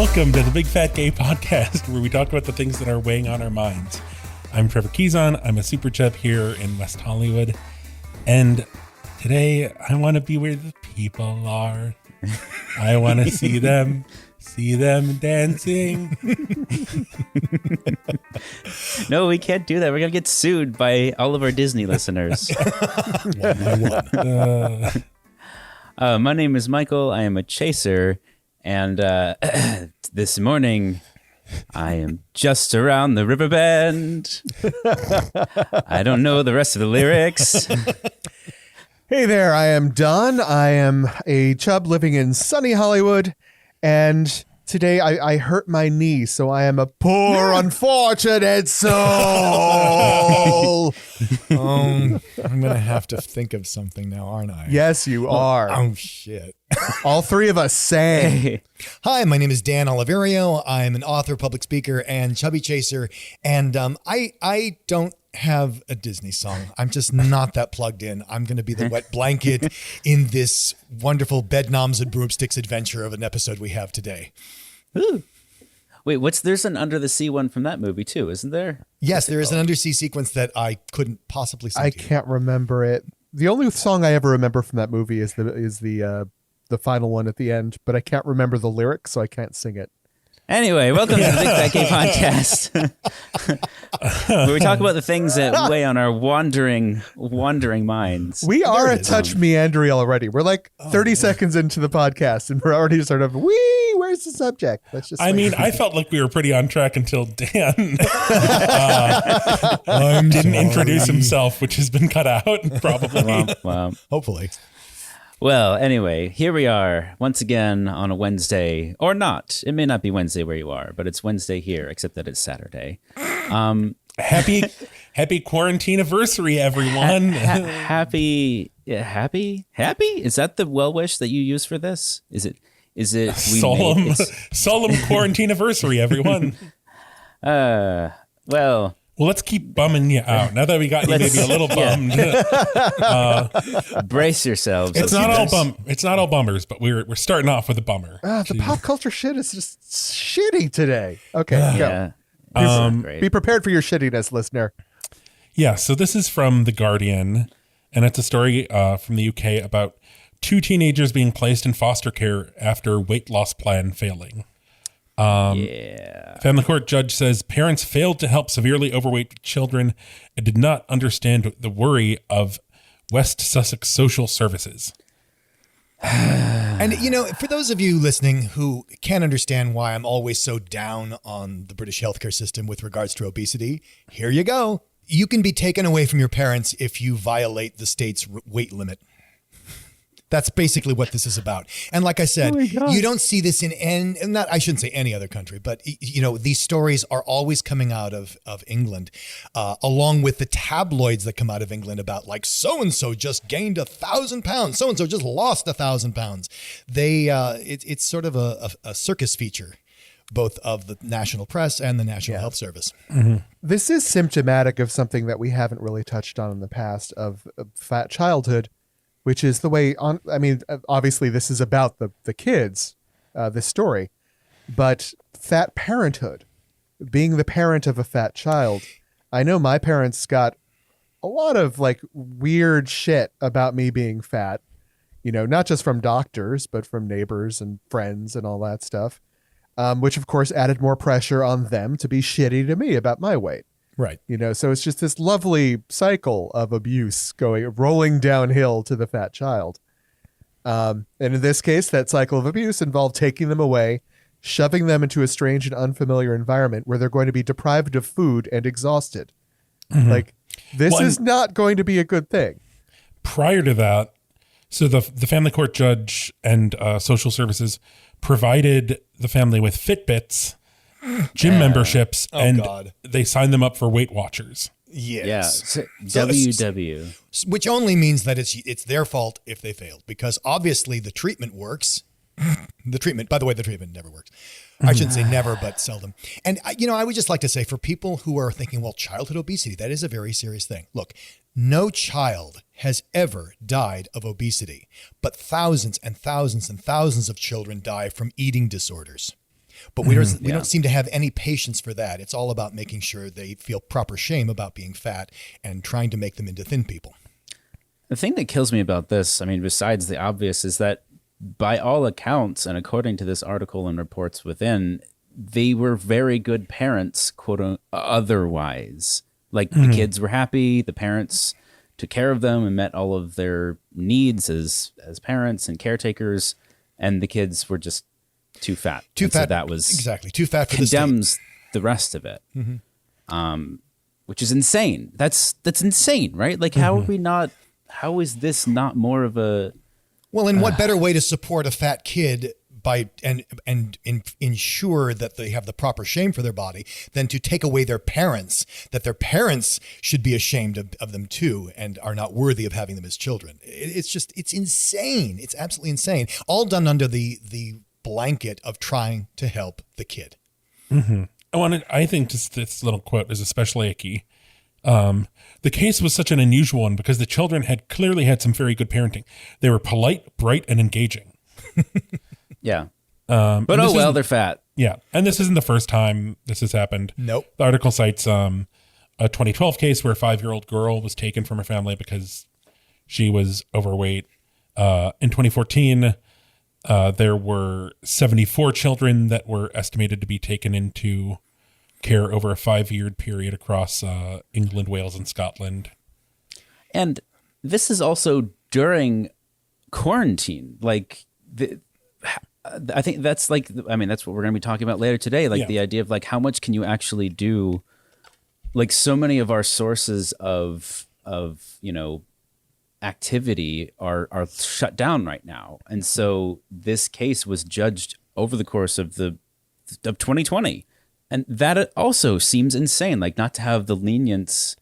Welcome to the Big Fat Gay Podcast, where we talk about the things that are weighing on our minds. I'm Trevor Keyson. I'm a super chub here in West Hollywood. And today I want to be where the people are. I want to see them dancing. No, we can't do that. We're going to get sued by all of our Disney listeners. My name is Michael. I am a chaser. And this morning, I am just around the river bend. I don't know the rest of the lyrics. Hey there, I am Don. I am a chub living in sunny Hollywood. And today I hurt my knee, so I am a poor, unfortunate soul. I'm going to have to think of something now, aren't I? Yes, you are. Oh, shit. All three of us sang. Hi, my name is Dan Oliverio. I'm an author, public speaker, and chubby chaser. And I don't have a Disney song. I'm just not that plugged in. I'm going to be the wet blanket in this wonderful bedknobs and broomsticks adventure of an episode we have today. Ooh. Wait, there's an Under the Sea one from that movie too, isn't there? Yes, there is an undersea sequence that I couldn't possibly sing. I can't remember it. The only song I ever remember from that movie is the final one at the end, but I can't remember the lyrics, so I can't sing it. Anyway, welcome to the Big Fat Gay Podcast, where we talk about the things that weigh on our wandering minds. We are a touch meandering already. We're like 30 seconds into the podcast, and we're already sort of, where's the subject? Let's just. I mean, I felt like we were pretty on track until Dan didn't introduce himself, which has been cut out, probably. Wow. Hopefully. Well, anyway, here we are once again on a Wednesday, or not. It may not be Wednesday where you are, but it's Wednesday here, except that it's Saturday. Happy quarantine anniversary, everyone. Happy? Is that the well wish that you use for this? Is it? Solemn quarantine anniversary, everyone. Well, let's keep bumming you out. Now that we got you maybe a little bummed. Brace yourselves. It's not all bummers, but we're starting off with a bummer. The pop culture shit is just shitty today. Okay, yeah. Be prepared for your shittiness, listener. Yeah, so this is from The Guardian, and it's a story from the UK about two teenagers being placed in foster care after weight loss plan failing. Family court judge says parents failed to help severely overweight children and did not understand the worry of West Sussex Social Services. And, for those of you listening who can't understand why I'm always so down on the British healthcare system with regards to obesity, here you go. You can be taken away from your parents if you violate the state's weight limit. That's basically what this is about. And like I said, you don't see this in I shouldn't say any other country, but these stories are always coming out of England, along with the tabloids that come out of England about like so-and-so just gained 1,000 pounds. So-and-so just lost 1,000 pounds. It's sort of a circus feature, both of the national press and the National Health Service. Mm-hmm. This is symptomatic of something that we haven't really touched on in the past of fat childhood, which is the way on. I mean, obviously this is about the kids, this story, but fat parenthood, being the parent of a fat child. I know my parents got a lot of like weird shit about me being fat, not just from doctors, but from neighbors and friends and all that stuff, which of course added more pressure on them to be shitty to me about my weight. Right. So it's just this lovely cycle of abuse rolling downhill to the fat child. And in this case, that cycle of abuse involved taking them away, shoving them into a strange and unfamiliar environment where they're going to be deprived of food and exhausted. Mm-hmm. Like, this is not going to be a good thing. Prior to that, so the family court judge and social services provided the family with Fitbits, gym memberships, and they signed them up for Weight Watchers. Yes. Yeah. WW. Which only means that it's their fault if they failed, because obviously the treatment works. By the way, the treatment never works. I shouldn't say never, but seldom. And, I would just like to say for people who are thinking, well, childhood obesity, that is a very serious thing. Look, no child has ever died of obesity, but thousands and thousands and thousands of children die from eating disorders. But we don't seem to have any patience for that. It's all about making sure they feel proper shame about being fat and trying to make them into thin people. The thing that kills me about this, I mean, besides the obvious, is that by all accounts, and according to this article and reports within, they were very good parents, otherwise. Like the kids were happy, the parents took care of them and met all of their needs as parents and caretakers, and the kids were just too fat. Too fat. So that was exactly too fat for the state. Condemns the rest of it, which is insane. That's insane, right? Like, how are we not? How is this not more of a? Well, and what better way to support a fat kid and ensure that they have the proper shame for their body than to take away their parents, that their parents should be ashamed of them too and are not worthy of having them as children. It's insane. It's absolutely insane. All done under the blanket of trying to help the kid. Mm-hmm. I think just this little quote is especially icky. The case was such an unusual one because the children had clearly had some very good parenting. They were polite, bright, and engaging. Yeah. But they're fat. Yeah. And this isn't the first time this has happened. Nope. The article cites a 2012 case where a 5-year-old girl was taken from her family because she was overweight. In 2014, there were 74 children that were estimated to be taken into care over a 5-year period across England, Wales, and Scotland. And this is also during quarantine. Like, I think that's that's what we're going to be talking about later today. Like the idea of like, how much can you actually do? Like, so many of our sources of activity are shut down right now. And so this case was judged over the course of 2020. And that also seems insane, like not to have the lenience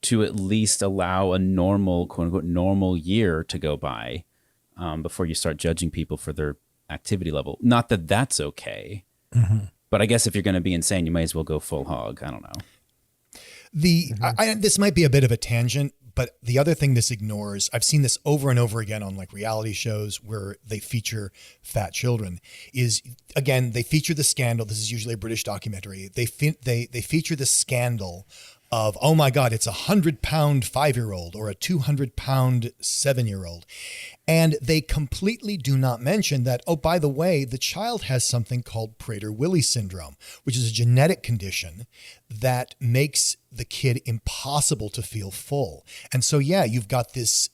to at least allow a normal, quote unquote, normal year to go by before you start judging people for their activity level. Not that that's okay, but I guess if you're going to be insane, you might as well go full hog. I don't know. This might be a bit of a tangent, but the other thing this ignores, I've seen this over and over again on like reality shows where they feature fat children, is again, they feature the scandal. This is usually a British documentary. They feature the scandal of, oh my God, it's a 100-pound 5-year-old or a 200-pound 7-year-old. And they completely do not mention that, oh, by the way, the child has something called Prader-Willi syndrome, which is a genetic condition that makes the kid impossible to feel full. And so, yeah, you've got this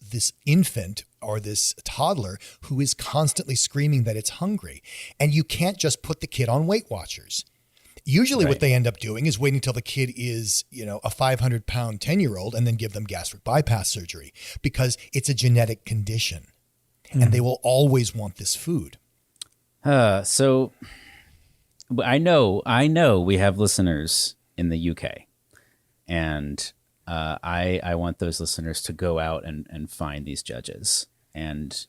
infant or this toddler who is constantly screaming that it's hungry. And you can't just put the kid on Weight Watchers. Usually what they end up doing is waiting until the kid is, a 500-pound 10-year-old and then give them gastric bypass surgery because it's a genetic condition and they will always want this food. So I know we have listeners in the UK, and I want those listeners to go out and find these judges and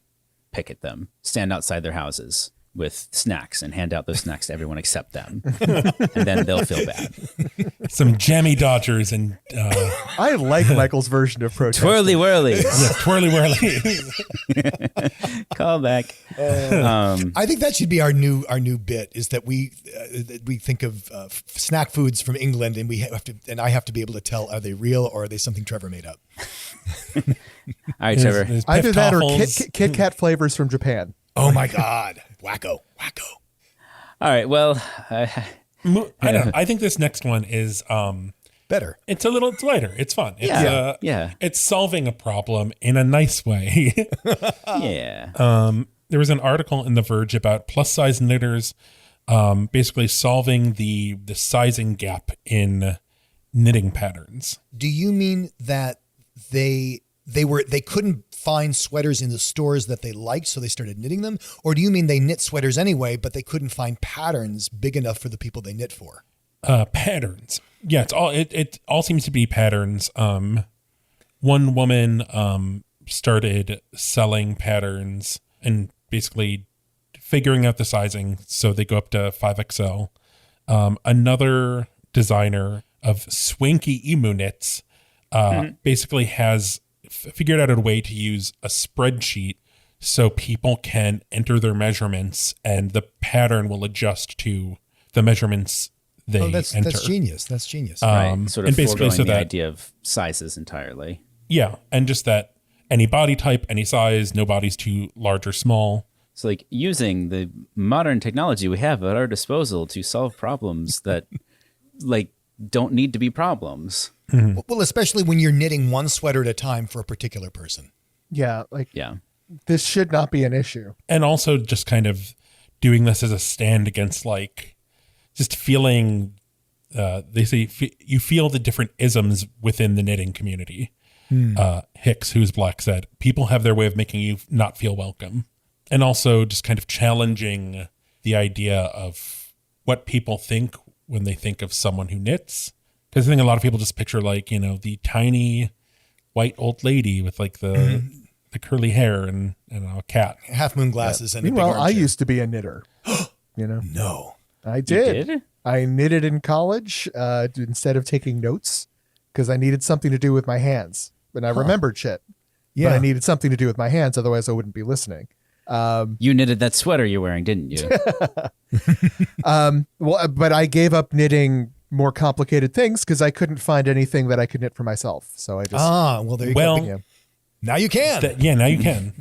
picket them, stand outside their houses with snacks and hand out those snacks to everyone except them. And then they'll feel bad. Some jammy Dodgers and I like Michael's version of protest. Twirly whirly. yeah, twirly whirly. Call back. I think that should be our new bit, is that we think of snack foods from England and I have to be able to tell, are they real or are they something Trevor made up? All right, Trevor. There's Either Pif that or Toffles. Kit Kat flavors from Japan. Oh my God. Wacko. All right, well. I don't know. I think this next one is Better. it's lighter. It's fun. It's, Yeah. It's solving a problem in a nice way. Yeah. There was an article in The Verge about plus size knitters basically solving the sizing gap in knitting patterns. Do you mean that they couldn't find sweaters in the stores that they liked, so they started knitting them? Or do you mean they knit sweaters anyway, but they couldn't find patterns big enough for the people they knit for? Patterns. Yeah, it all seems to be patterns. One woman started selling patterns and basically figuring out the sizing so they go up to 5XL. Another designer of swanky emu knits basically has figured out a way to use a spreadsheet so people can enter their measurements and the pattern will adjust to the measurements they that's enter. genius. That's genius. Right. Sort of and basically foregoing so the that- idea of sizes entirely. Yeah, and just that any body type, any size, no body's too large or small. So like using the modern technology we have at our disposal to solve problems that like don't need to be problems. Well, especially when you're knitting one sweater at a time for a particular person. Yeah, like Yeah. this should not be an issue. And also just kind of doing this as a stand against like just feeling, they say you feel the different isms within the knitting community. Hicks, who's black, said, people have their way of making you not feel welcome. And also just kind of challenging the idea of what people think when they think of someone who knits. Because I think a lot of people just picture like, you know, the tiny white old lady with like the curly hair and a cat. Half moon glasses and a big Meanwhile, I armchair. used to be a knitter. You know, No. I did. did? I knitted in college instead of taking notes because I needed something to do with my hands. And I remembered shit. Yeah. But I needed something to do with my hands, otherwise I wouldn't be listening. You knitted that sweater you're wearing, didn't you? Well, but I gave up knitting more complicated things because I couldn't find anything that I could knit for myself. So I just Well, there you Well, go. Now you can. Now you can.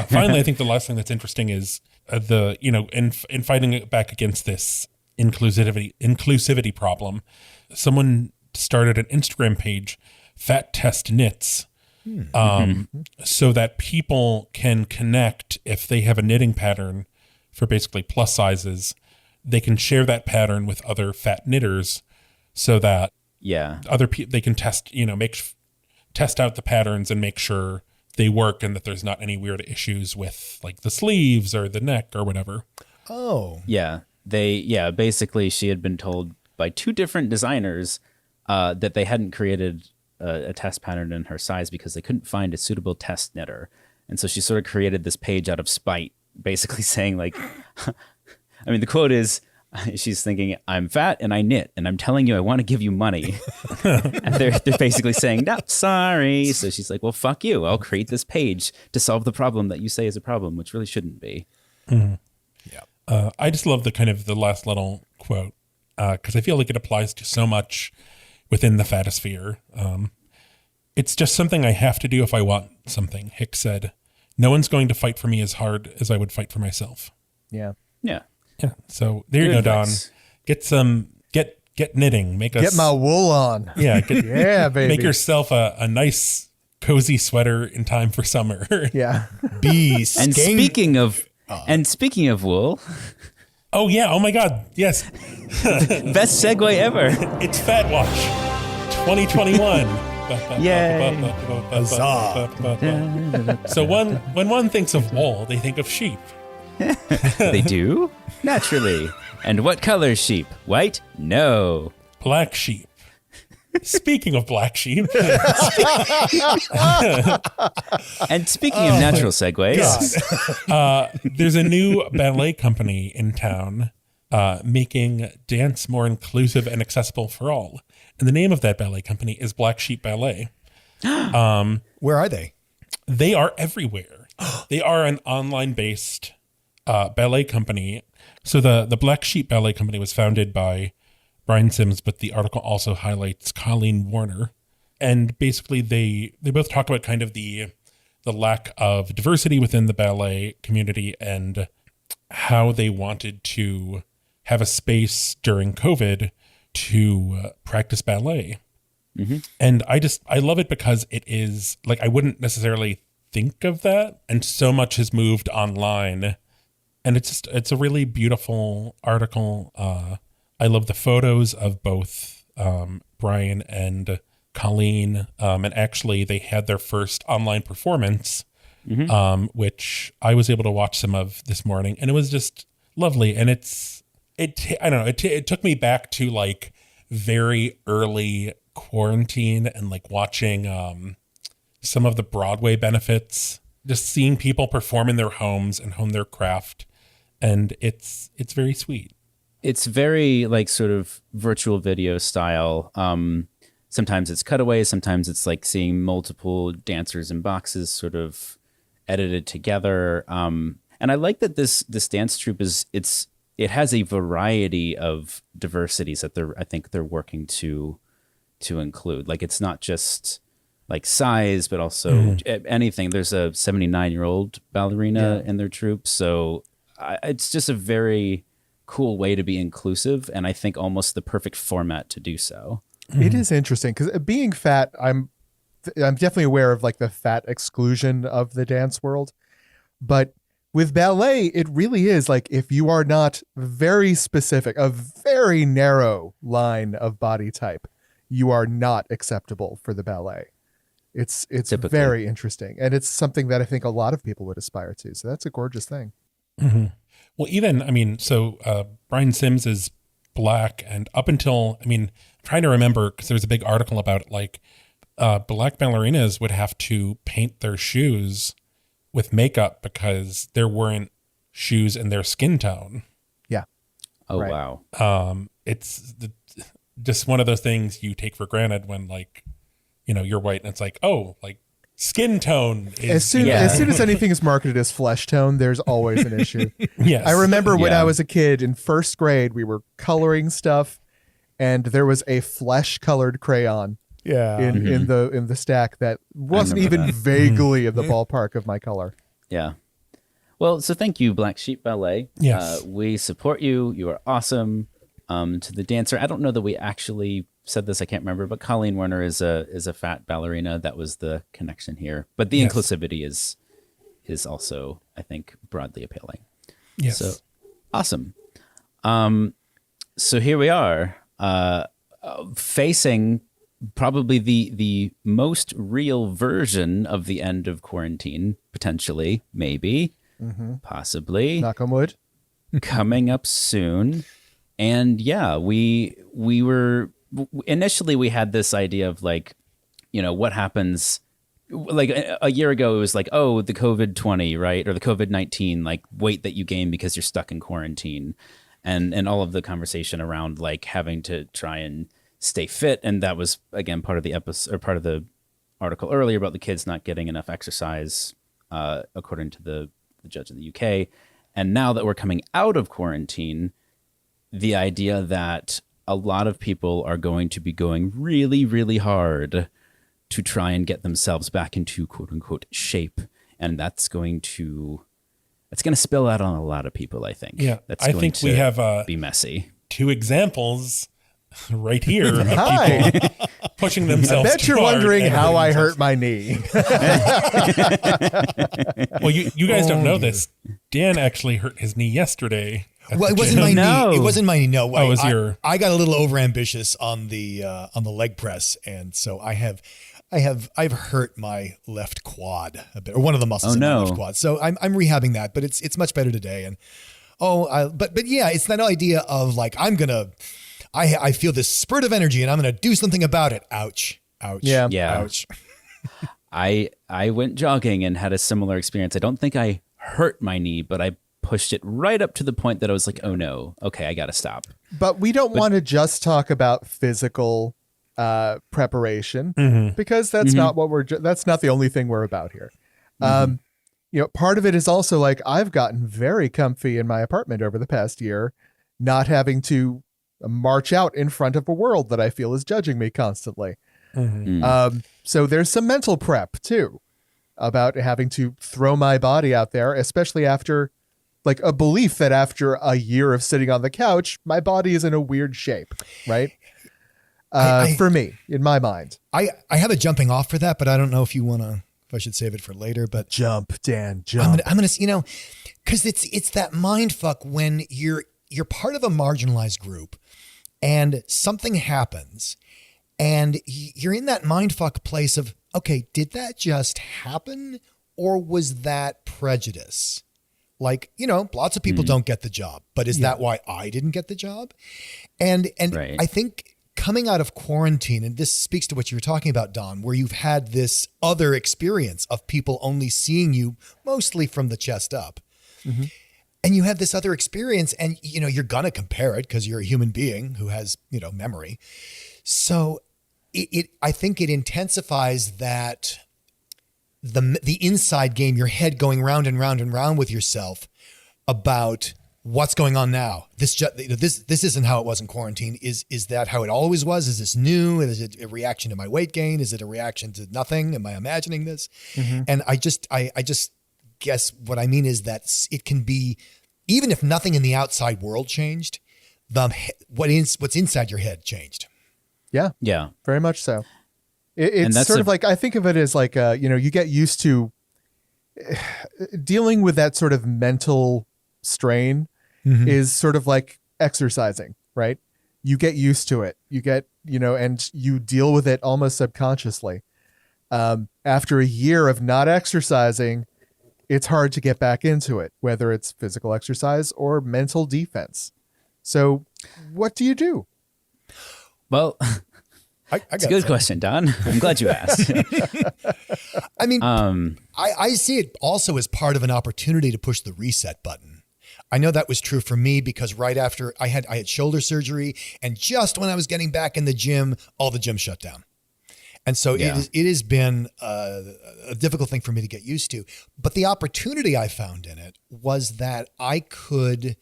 Finally, I think the last thing that's interesting is in fighting it back against this inclusivity problem, someone started an Instagram page, Fat Test Knits, so that people can connect if they have a knitting pattern for basically plus sizes. They can share that pattern with other fat knitters, so that Yeah. other people they can test test out the patterns and make sure they work and that there's not any weird issues with like the sleeves or the neck or whatever. Oh. Yeah. Basically she had been told by two different designers that they hadn't created a test pattern in her size because they couldn't find a suitable test knitter. And so she sort of created this page out of spite, basically saying like, I mean, the quote is, she's thinking, I'm fat and I knit and I'm telling you I want to give you money. And they're basically saying, no, sorry. So she's like, well, fuck you. I'll create this page to solve the problem that you say is a problem, which really shouldn't be. I just love the last little quote because I feel like it applies to so much within the fatosphere. It's just something I have to do if I want something. Hicks said, no one's going to fight for me as hard as I would fight for myself. yeah. Yeah. Yeah. So there you Good go, Don. advice. Get knitting. Get my wool on. yeah. Yeah, baby. Make yourself a nice cozy sweater in time for summer. Yeah. Be And skeng- speaking of wool, Oh yeah. Oh my God. Yes. best segue ever. It's Fat Watch 2021. Yay. So when one thinks of wool, they think of sheep. They do? Naturally. And what color sheep? White? No. Black sheep. Speaking of black sheep, And speaking of natural segues, there's a new ballet company in town making dance more inclusive and accessible for all. And the name of that ballet company is Black Sheep Ballet. Where are they? They are everywhere. They are an online-based ballet company. So the Black Sheep Ballet Company was founded by Brian Sims, but the article also highlights Colleen Warner. And basically they both talk about kind of the lack of diversity within the ballet community and how they wanted to have a space during COVID to practice ballet. And I love it because it is like, I wouldn't necessarily think of that. And so much has moved online. And it's a really beautiful article. I love the photos of both Brian and Colleen. And actually they had their first online performance, which I was able to watch some of this morning. And it was just lovely. And I don't know, it took me back to like very early quarantine and like watching some of the Broadway benefits, just seeing people perform in their homes and hone their craft. And it's very sweet. it's very like sort of virtual video style. Sometimes it's cutaways, sometimes it's like seeing multiple dancers in boxes sort of edited together. And I like that this dance troupe is it's it has a variety of diversities that I think they're working to include. Like, it's not just like size, but also anything. There's a 79-year-old ballerina in their troupe. So it's just a very cool way to be inclusive. And I think almost the perfect format to do so. It is interesting because being fat, I'm definitely aware of like the fat exclusion of the dance world. But with ballet, it really is like if you are not very specific, a very narrow line of body type, you are not acceptable for the ballet. It's Typically. very interesting. And it's something that I think a lot of people would aspire to. So that's a gorgeous thing. Mm-hmm. Well, even, I mean, so Brian Sims is black, and up until, I mean, I'm trying to remember because there was a big article about it, like black ballerinas would have to paint their shoes with makeup because there weren't shoes in their skin tone. Yeah. Oh, Right. wow. It's just one of those things you take for granted when, like, you know, you're white and it's like, oh, like skin tone is, As soon as anything is marketed as flesh tone, there's always an issue. yes. I remember when Yeah. I was a kid in first grade, we were coloring stuff, and there was a flesh-colored crayon Yeah. in the stack that wasn't remember even that. vaguely in the ballpark of my color. Yeah. Well, so thank you, Black Sheep Ballet. Yes. We support you. You are awesome. To the dancer, I don't know that we actually said this. I can't remember, but Colleen Werner is a fat ballerina. That was the connection here. But the Yes. inclusivity is also, I think, broadly appealing. Yes. So awesome. So here we are, facing probably the most real version of the end of quarantine, potentially, maybe, possibly, Knock on wood. coming up soon. And yeah, we were initially, we had this idea of like, you know, what happens like a year ago, it was like, oh, the COVID-20, right? Or the COVID-19, like weight that you gain because you're stuck in quarantine, and all of the conversation around like having to try and stay fit. And that was, again, part of the episode, or part of the article earlier about the kids not getting enough exercise, according to the judge in the UK. And now that we're coming out of quarantine, the idea that a lot of people are going to be going really, really hard to try and get themselves back into quote unquote shape. And it's going to spill out on a lot of people, I think. Yeah, That's I going think to we have be messy. 2 examples right here of Hi. people pushing I themselves. bet too you're hard wondering and how I hurting hurt my knee. themselves. Well, you guys don't know this. Dan actually hurt his knee yesterday. at Well, the it wasn't gym. my No. knee. It wasn't my knee. No, Oh, it was I, your- I got a little overambitious on the leg press, and so I've hurt my left quad a bit, or one of the muscles Oh, in my no. left quad. So I'm rehabbing that, but it's much better today. And but yeah, it's that idea of like I feel this spurt of energy, and I'm gonna do something about it. Ouch! Ouch! Yeah. Yeah. Ouch! I went jogging and had a similar experience. I don't think I hurt my knee, but I pushed it right up to the point that I was like, oh no, okay, I got to stop. But we don't want to just talk about physical preparation because that's not what that's not the only thing we're about here. You know, part of it is also like I've gotten very comfy in my apartment over the past year, not having to march out in front of a world that I feel is judging me constantly. So there's some mental prep too about having to throw my body out there, especially after like a belief that after a year of sitting on the couch, my body is in a weird shape, right? For me, in my mind. I have a jumping off for that, but I don't know if I should save it for later. But Jump, Dan, jump. I'm gonna because it's that mind fuck when you're part of a marginalized group and something happens and you're in that mind fuck place of, okay, did that just happen or was that prejudice? Like, lots of people don't get the job, but is that why I didn't get the job? And Right. I think coming out of quarantine, and this speaks to what you were talking about, Don, where you've had this other experience of people only seeing you mostly from the chest up. And you have this other experience and, you're going to compare it because you're a human being who has, memory. So I think it intensifies that the inside game, your head going round and round and round with yourself about what's going on now? This isn't how it was in quarantine. Is that how it always was? Is this new? Is it a reaction to my weight gain? Is it a reaction to nothing? Am I imagining this? And I just guess what I mean is that it can be, even if nothing in the outside world changed, what's inside your head changed. Yeah. Yeah. Very much so. It's that's sort of like, I think of it as like, you get used to dealing with that sort of mental strain is sort of like exercising, right? You get used to it. You get, and you deal with it almost subconsciously. After a year of not exercising, it's hard to get back into it, whether it's physical exercise or mental defense. So what do you do? Well, it's a good question, Don. I'm glad you asked. I mean, I see it also as part of an opportunity to push the reset button. I know that was true for me because right after I had shoulder surgery, and just when I was getting back in the gym, all the gyms shut down. And so it has been a difficult thing for me to get used to. But the opportunity I found in it was that I could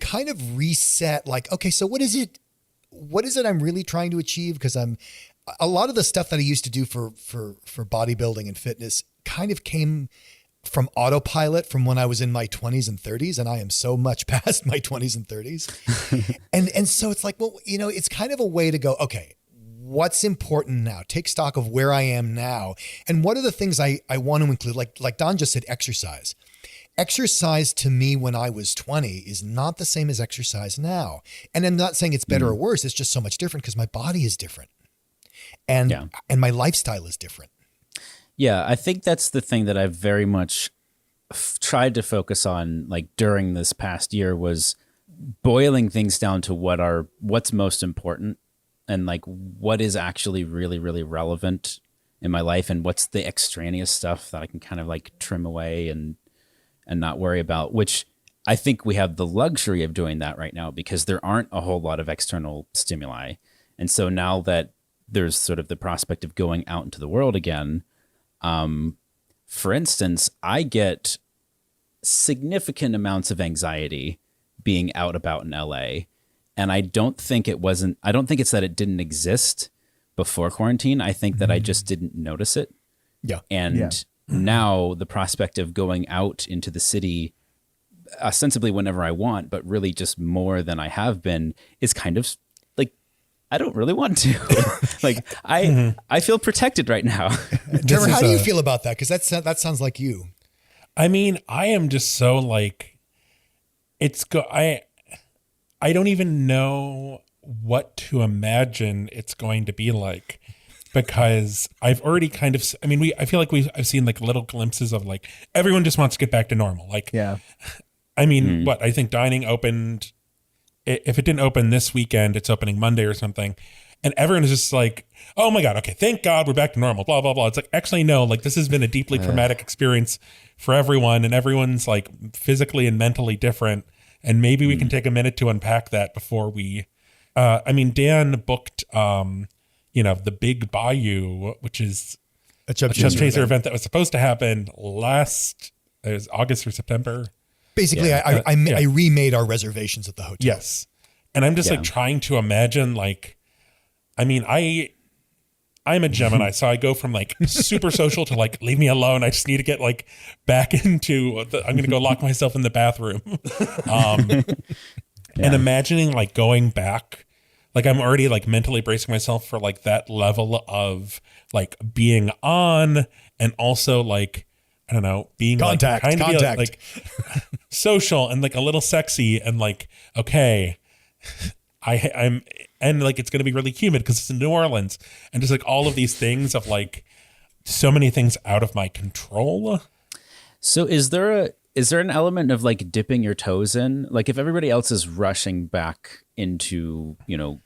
kind of reset, like, okay, so what is it I'm really trying to achieve? Because a lot of the stuff that I used to do for bodybuilding and fitness kind of came from autopilot from when I was in my 20s and 30s, and I am so much past my 20s and 30s. and so it's like, well, it's kind of a way to go, okay, what's important now? Take stock of where I am now. And what are the things I want to include? Like Don just said, exercise. Exercise to me when I was 20 is not the same as exercise now. And I'm not saying it's better or worse. It's just so much different because my body is different. And my lifestyle is different. Yeah, I think that's the thing that I've very much tried to focus on, like during this past year, was boiling things down to what's most important and like what is actually really, really relevant in my life, and what's the extraneous stuff that I can kind of like trim away and not worry about, which I think we have the luxury of doing that right now because there aren't a whole lot of external stimuli. And so now that there's sort of the prospect of going out into the world again, for instance, I get significant amounts of anxiety being out about in LA. And I don't think it's that it didn't exist before quarantine. I think that I just didn't notice it. Yeah. And now the prospect of going out into the city ostensibly whenever I want, but really just more than I have been, is kind of like, I don't really want to. Like I feel protected right now. Trevor, how do you feel about that? Because that sounds like you. I mean, I am just so like, I don't even know what to imagine it's going to be like, because I've already kind of, I feel like I've seen like little glimpses of like, everyone just wants to get back to normal. Like, yeah. I mean, I think dining opened, if it didn't open this weekend, it's opening Monday or something. And everyone is just like, oh my God, okay, thank God we're back to normal, blah, blah, blah. It's like, actually, no, like this has been a deeply traumatic experience for everyone, and everyone's like physically and mentally different. And maybe we can take a minute to unpack that before we, Dan booked, the Big Bayou, which is a Chub Chaser event that was supposed to happen it was August or September. Basically, I remade our reservations at the hotel. Yes. And I'm just like trying to imagine, like, I'm a Gemini, so I go from like super social to like, leave me alone. I just need to get like back into I'm going to go lock myself in the bathroom. And imagining like going back, like I'm already like mentally bracing myself for like that level of like being on, and also like, I don't know, being contact, like kind contact. of like social and like a little sexy and like, okay, I'm and like it's going to be really humid because it's in New Orleans, and just like all of these things of like so many things out of my control. So is there an element of like dipping your toes in? Like if everybody else is rushing back into,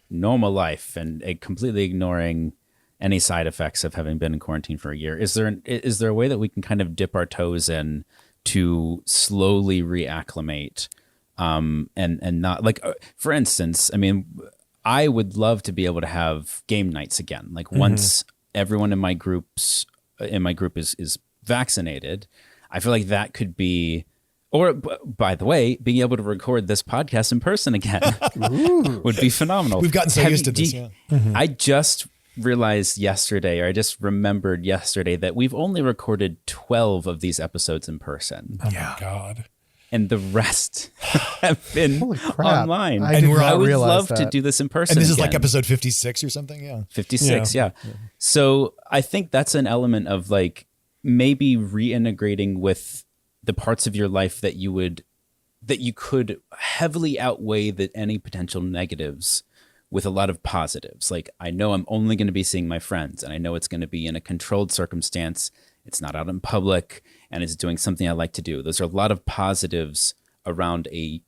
normal life and completely ignoring any side effects of having been in quarantine for a year, is there a way that we can kind of dip our toes in to slowly reacclimate? And not like, for instance, I would love to be able to have game nights again. Like once everyone in my group is vaccinated, I feel like that could be Or, by the way, being able to record this podcast in person again would be phenomenal. We've gotten so used to this. I just realized yesterday, or I just remembered yesterday, that we've only recorded 12 of these episodes in person. Oh my God. And the rest have been Holy crap. online. I did I not would realize love that. to do this in person. And this is again. like episode 56 or something. Yeah. 56, yeah. So I think that's an element of like maybe reintegrating with the parts of your life that you could heavily outweigh any potential negatives with a lot of positives. Like, I know I'm only going to be seeing my friends, and I know it's going to be in a controlled circumstance. It's not out in public, and it's doing something I like to do. Those are a lot of positives around a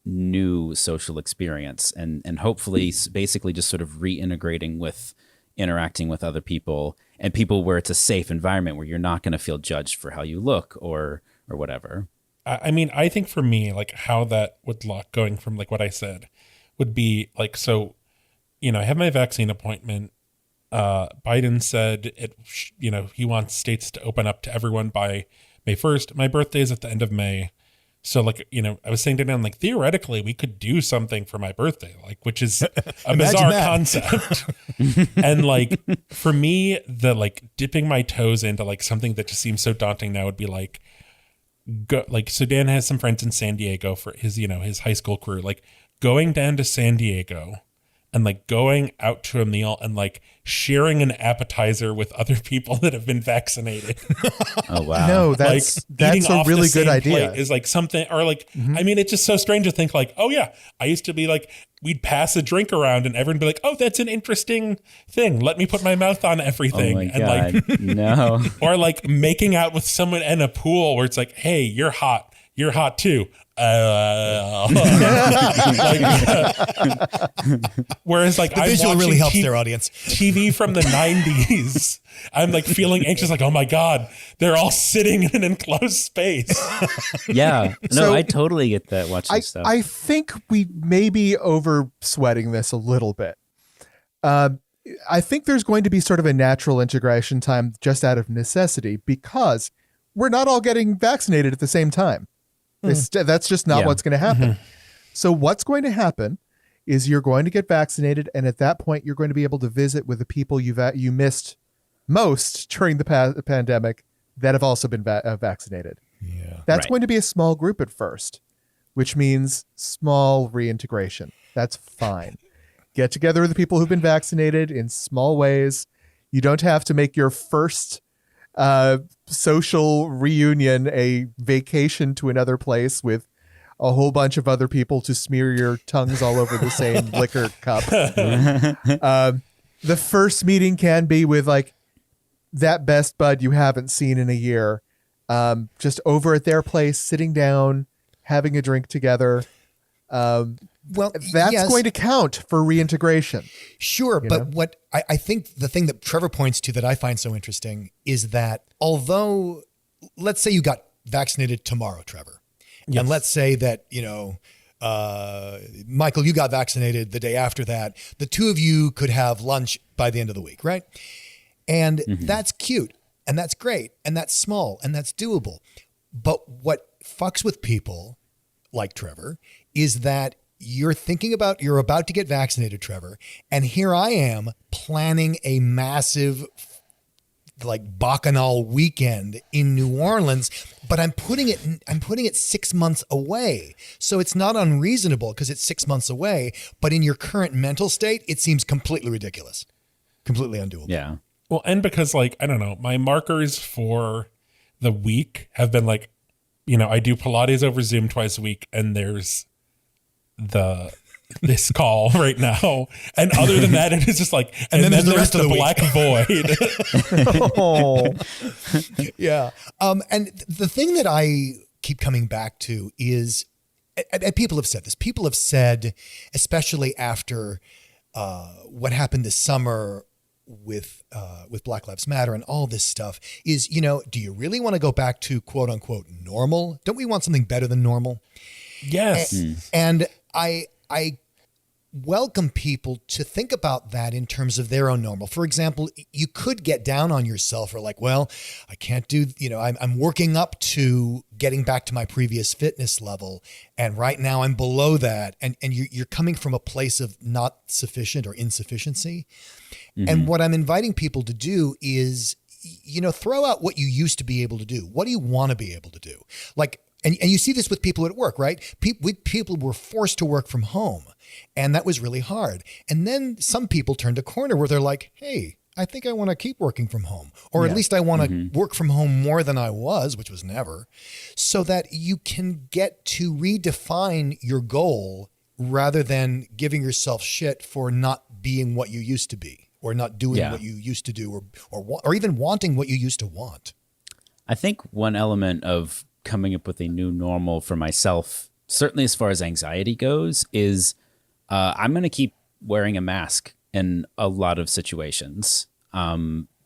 new social experience, and hopefully basically just sort of reintegrating with interacting with other people, and people where it's a safe environment where you're not going to feel judged for how you look or whatever. I mean, I think for me, like how that would look, going from like what I said, would be like, so, I have my vaccine appointment. Biden said he wants states to open up to everyone by May 1st. My birthday is at the end of May. So like, I was saying to them, like, theoretically we could do something for my birthday, like, which is a bizarre concept. And like, for me, the like dipping my toes into like something that just seems so daunting now would be like, so Dan has some friends in San Diego for his, his high school career, like going down to San Diego and like going out to a meal and like sharing an appetizer with other people that have been vaccinated. Oh, wow. No, that's eating a off the really same good idea. plate is like something, or like, I mean, it's just so strange to think like, oh yeah, I used to be like, we'd pass a drink around and everyone would be like, oh, that's an interesting thing. Let me put my mouth on everything. Oh my and God. like, No. or like making out with someone in a pool where it's like, hey, you're hot. You're hot too. Whereas like The I'm visual watching really helps their audience. TV from the 90s, I'm like feeling anxious, like, oh my God, they're all sitting in an enclosed space. Yeah. No, So- I totally get that watching stuff. I think we may be over sweating this a little bit. I think there's going to be sort of a natural integration time just out of necessity because we're not all getting vaccinated at the same time. That's just not Yeah. what's going to happen. So what's going to happen is you're going to get vaccinated, and at that point, you're going to be able to visit with the people you missed most during the pandemic that have also been vaccinated. Yeah. That's Right. going to be a small group at first, which means small reintegration. That's fine. Get together with the people who've been vaccinated in small ways. You don't have to make your first social reunion a vacation to another place with a whole bunch of other people to smear your tongues all over the same liquor cup. The first meeting can be with like that best bud you haven't seen in a year, just over at their place, sitting down, having a drink together. Well, That's yes. going to count for reintegration. Sure, You but know? what I think the thing that Trevor points to that I find so interesting is that although, let's say you got vaccinated tomorrow, Trevor, and let's say that, Michael, you got vaccinated the day after that, the two of you could have lunch by the end of the week, right? And that's cute, and that's great, and that's small, and that's doable. But what fucks with people like Trevor is that you're about to get vaccinated, Trevor, and here I am planning a massive like bacchanal weekend in New Orleans, but I'm putting it 6 months away. So it's not unreasonable because it's 6 months away, but in your current mental state, it seems completely ridiculous. Completely undoable. Yeah. Well, and because like, I don't know, my markers for the week have been like, I do Pilates over Zoom twice a week, and there's this call right now, and other than that, it is just like, and then there's the rest of the black void. Oh, Yeah. And the thing that I keep coming back to is, and people have said this, people have said, especially after what happened this summer with Black Lives Matter and all this stuff, is, do you really want to go back to quote unquote normal? Don't we want something better than normal? Yes. And I welcome people to think about that in terms of their own normal. For example, you could get down on yourself or like, well, I can't do, I'm working up to getting back to my previous fitness level. And right now I'm below that. And you're coming from a place of not sufficient or insufficiency. Mm-hmm. And what I'm inviting people to do is, throw out what you used to be able to do. What do you want to be able to do? Like, and you see this with people at work, right? People were forced to work from home, and that was really hard. And then some people turned a corner where they're like, hey, I think I want to keep working from home, or at least I want to work from home more than I was, which was never, so that you can get to redefine your goal rather than giving yourself shit for not being what you used to be, or not doing what you used to do, or even wanting what you used to want. I think one element of coming up with a new normal for myself, certainly as far as anxiety goes, is I'm going to keep wearing a mask in a lot of situations.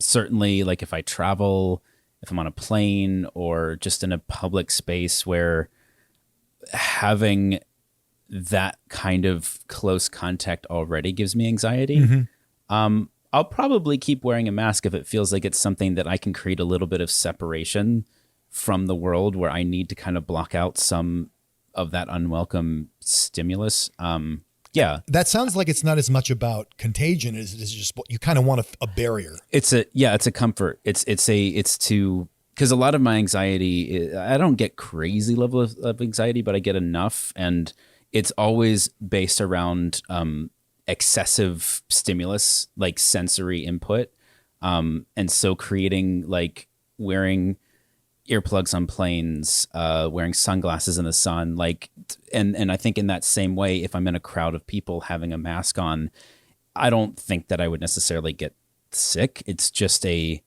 Certainly, like if I travel, if I'm on a plane, or just in a public space where having that kind of close contact already gives me anxiety. Mm-hmm. I'll probably keep wearing a mask if it feels like it's something that I can create a little bit of separation from the world where I need to kind of block out some of that unwelcome stimulus. That sounds like it's not as much about contagion as it is just what you kind of want a barrier. It's a comfort. It's because a lot of my anxiety, I don't get crazy level of anxiety, but I get enough, and it's always based around excessive stimulus, like sensory input. And so creating, like, wearing earplugs on planes, wearing sunglasses in the sun, like, and I think in that same way, if I'm in a crowd of people having a mask on, I don't think that I would necessarily get sick. It's just a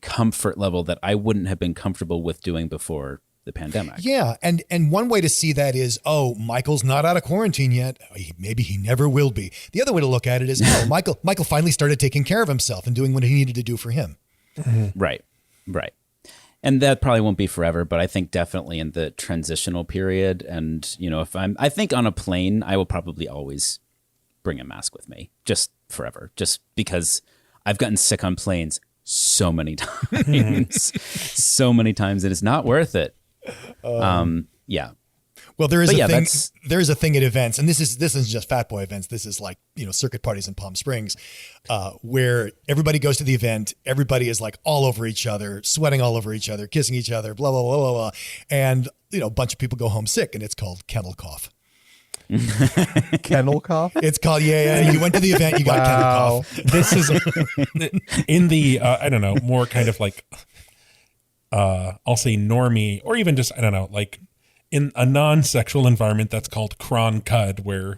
comfort level that I wouldn't have been comfortable with doing before the pandemic. Yeah. And one way to see that is, oh, Michael's not out of quarantine yet. Maybe he never will be. The other way to look at it is, oh, Michael finally started taking care of himself and doing what he needed to do for him. Mm-hmm. Right. And that probably won't be forever, but I think definitely in the transitional period. And, I think on a plane, I will probably always bring a mask with me, just forever, just because I've gotten sick on planes so many times, and it's not worth it. Yeah. Well, there's a thing at events, and this is just fat boy events. This is like, circuit parties in Palm Springs, where everybody goes to the event. Everybody is like all over each other, sweating all over each other, kissing each other, blah, blah, blah, blah, blah. And, a bunch of people go home sick, and it's called kennel cough. Kennel cough? It's called, yeah. You went to the event, you got kennel cough. This is in the, I don't know, more kind of like, I'll say normie, or even just, I don't know, like, in a non-sexual environment, that's called con crud.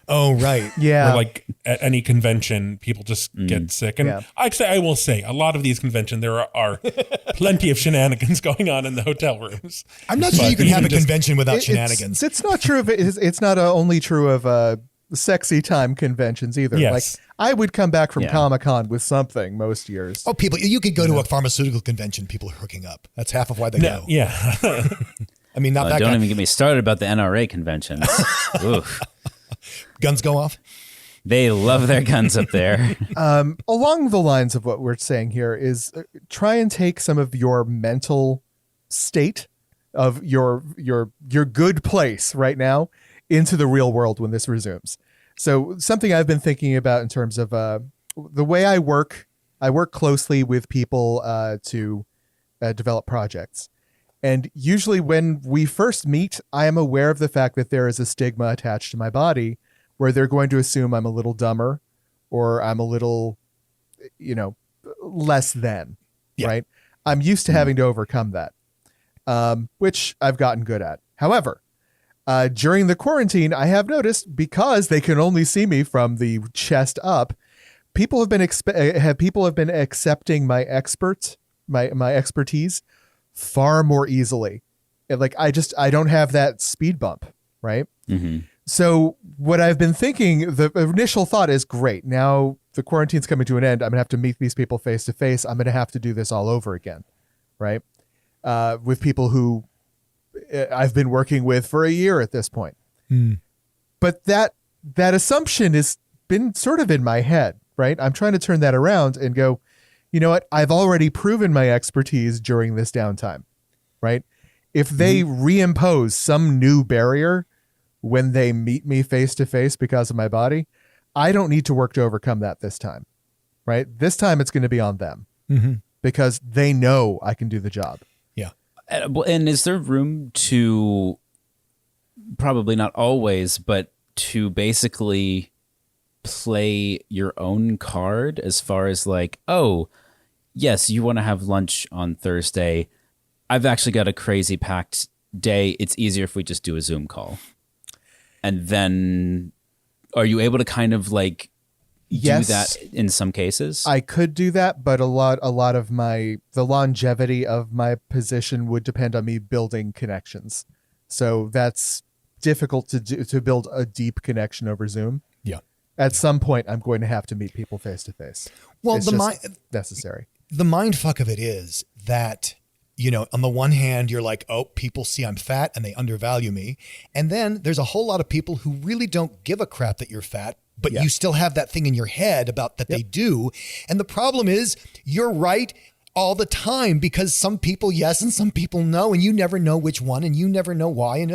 Oh, right. Yeah. Where, like, at any convention, people just get sick. And I will say, a lot of these conventions, there are plenty of shenanigans going on in the hotel rooms. I'm not sure you can have a convention without shenanigans. It's not true of it's not only true of sexy time conventions either. Yes. Like, I would come back from Comic-Con with something most years. Oh, you could go to a pharmaceutical convention, people are hooking up. That's half of why they go. Yeah. I mean, not that don't even get me started about the NRA conventions. Oof. Guns go off? They love their guns up there. Along the lines of what we're saying here is try and take some of your mental state of your good place right now into the real world when this resumes. So something I've been thinking about in terms of the way I work closely with people to develop projects. And usually when we first meet, I am aware of the fact that there is a stigma attached to my body where they're going to assume I'm a little dumber or I'm a little, less than, right? I'm used to having to overcome that, which I've gotten good at. However, during the quarantine, I have noticed, because they can only see me from the chest up, people have been accepting my expertise far more easily. Like, I don't have that speed bump, right? Mm-hmm. So what I've been thinking, the initial thought is, great, now the quarantine's coming to an end. I'm gonna have to meet these people face to face. I'm gonna have to do this all over again, right? With people who I've been working with for a year at this point. But that assumption has been sort of in my head, right? I'm trying to turn that around and go, you know what? I've already proven my expertise during this downtime, right? If they reimpose some new barrier when they meet me face to face because of my body, I don't need to work to overcome that this time, right? This time it's going to be on them because they know I can do the job. Yeah. And is there room to, probably not always, but to basically play your own card as far as like, oh, yes, you want to have lunch on Thursday. I've actually got a crazy packed day. It's easier if we just do a Zoom call. And then are you able to kind of like do that in some cases? I could do that, but a lot of the longevity of my position would depend on me building connections. So that's difficult to do, to build a deep connection over Zoom. Yeah. At some point, I'm going to have to meet people face to face. Well, it's necessary. The mind fuck of it is that, you know, on the one hand, you're like, oh, people see I'm fat and they undervalue me. And then there's a whole lot of people who really don't give a crap that you're fat, but you still have that thing in your head about that they do. And the problem is you're right all the time because some people yes and some people no, and you never know which one and you never know why, and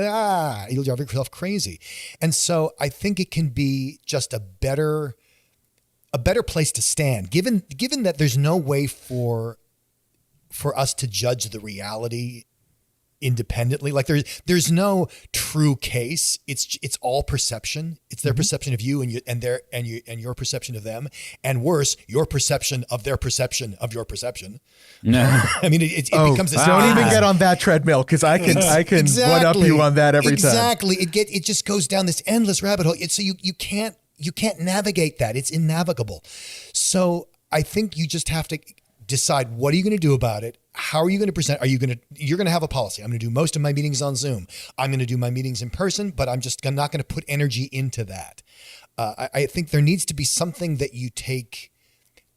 you'll drive yourself crazy. And so I think it can be just a better place to stand, given that there's no way for us to judge the reality independently. Like there's no true case. It's all perception. It's their perception of you and your perception of them, and worse, your perception of their perception of your perception. No. I mean, it becomes this. Don't even get on that treadmill because I can one up you on that every time. Exactly. It just goes down this endless rabbit hole. So you can't navigate that. It's innavigable. So I think you just have to decide, what are you going to do about it? How are you going to present? You're going to have a policy. I'm going to do most of my meetings on Zoom. I'm going to do my meetings in person, but I'm not going to put energy into that. I think there needs to be something that you take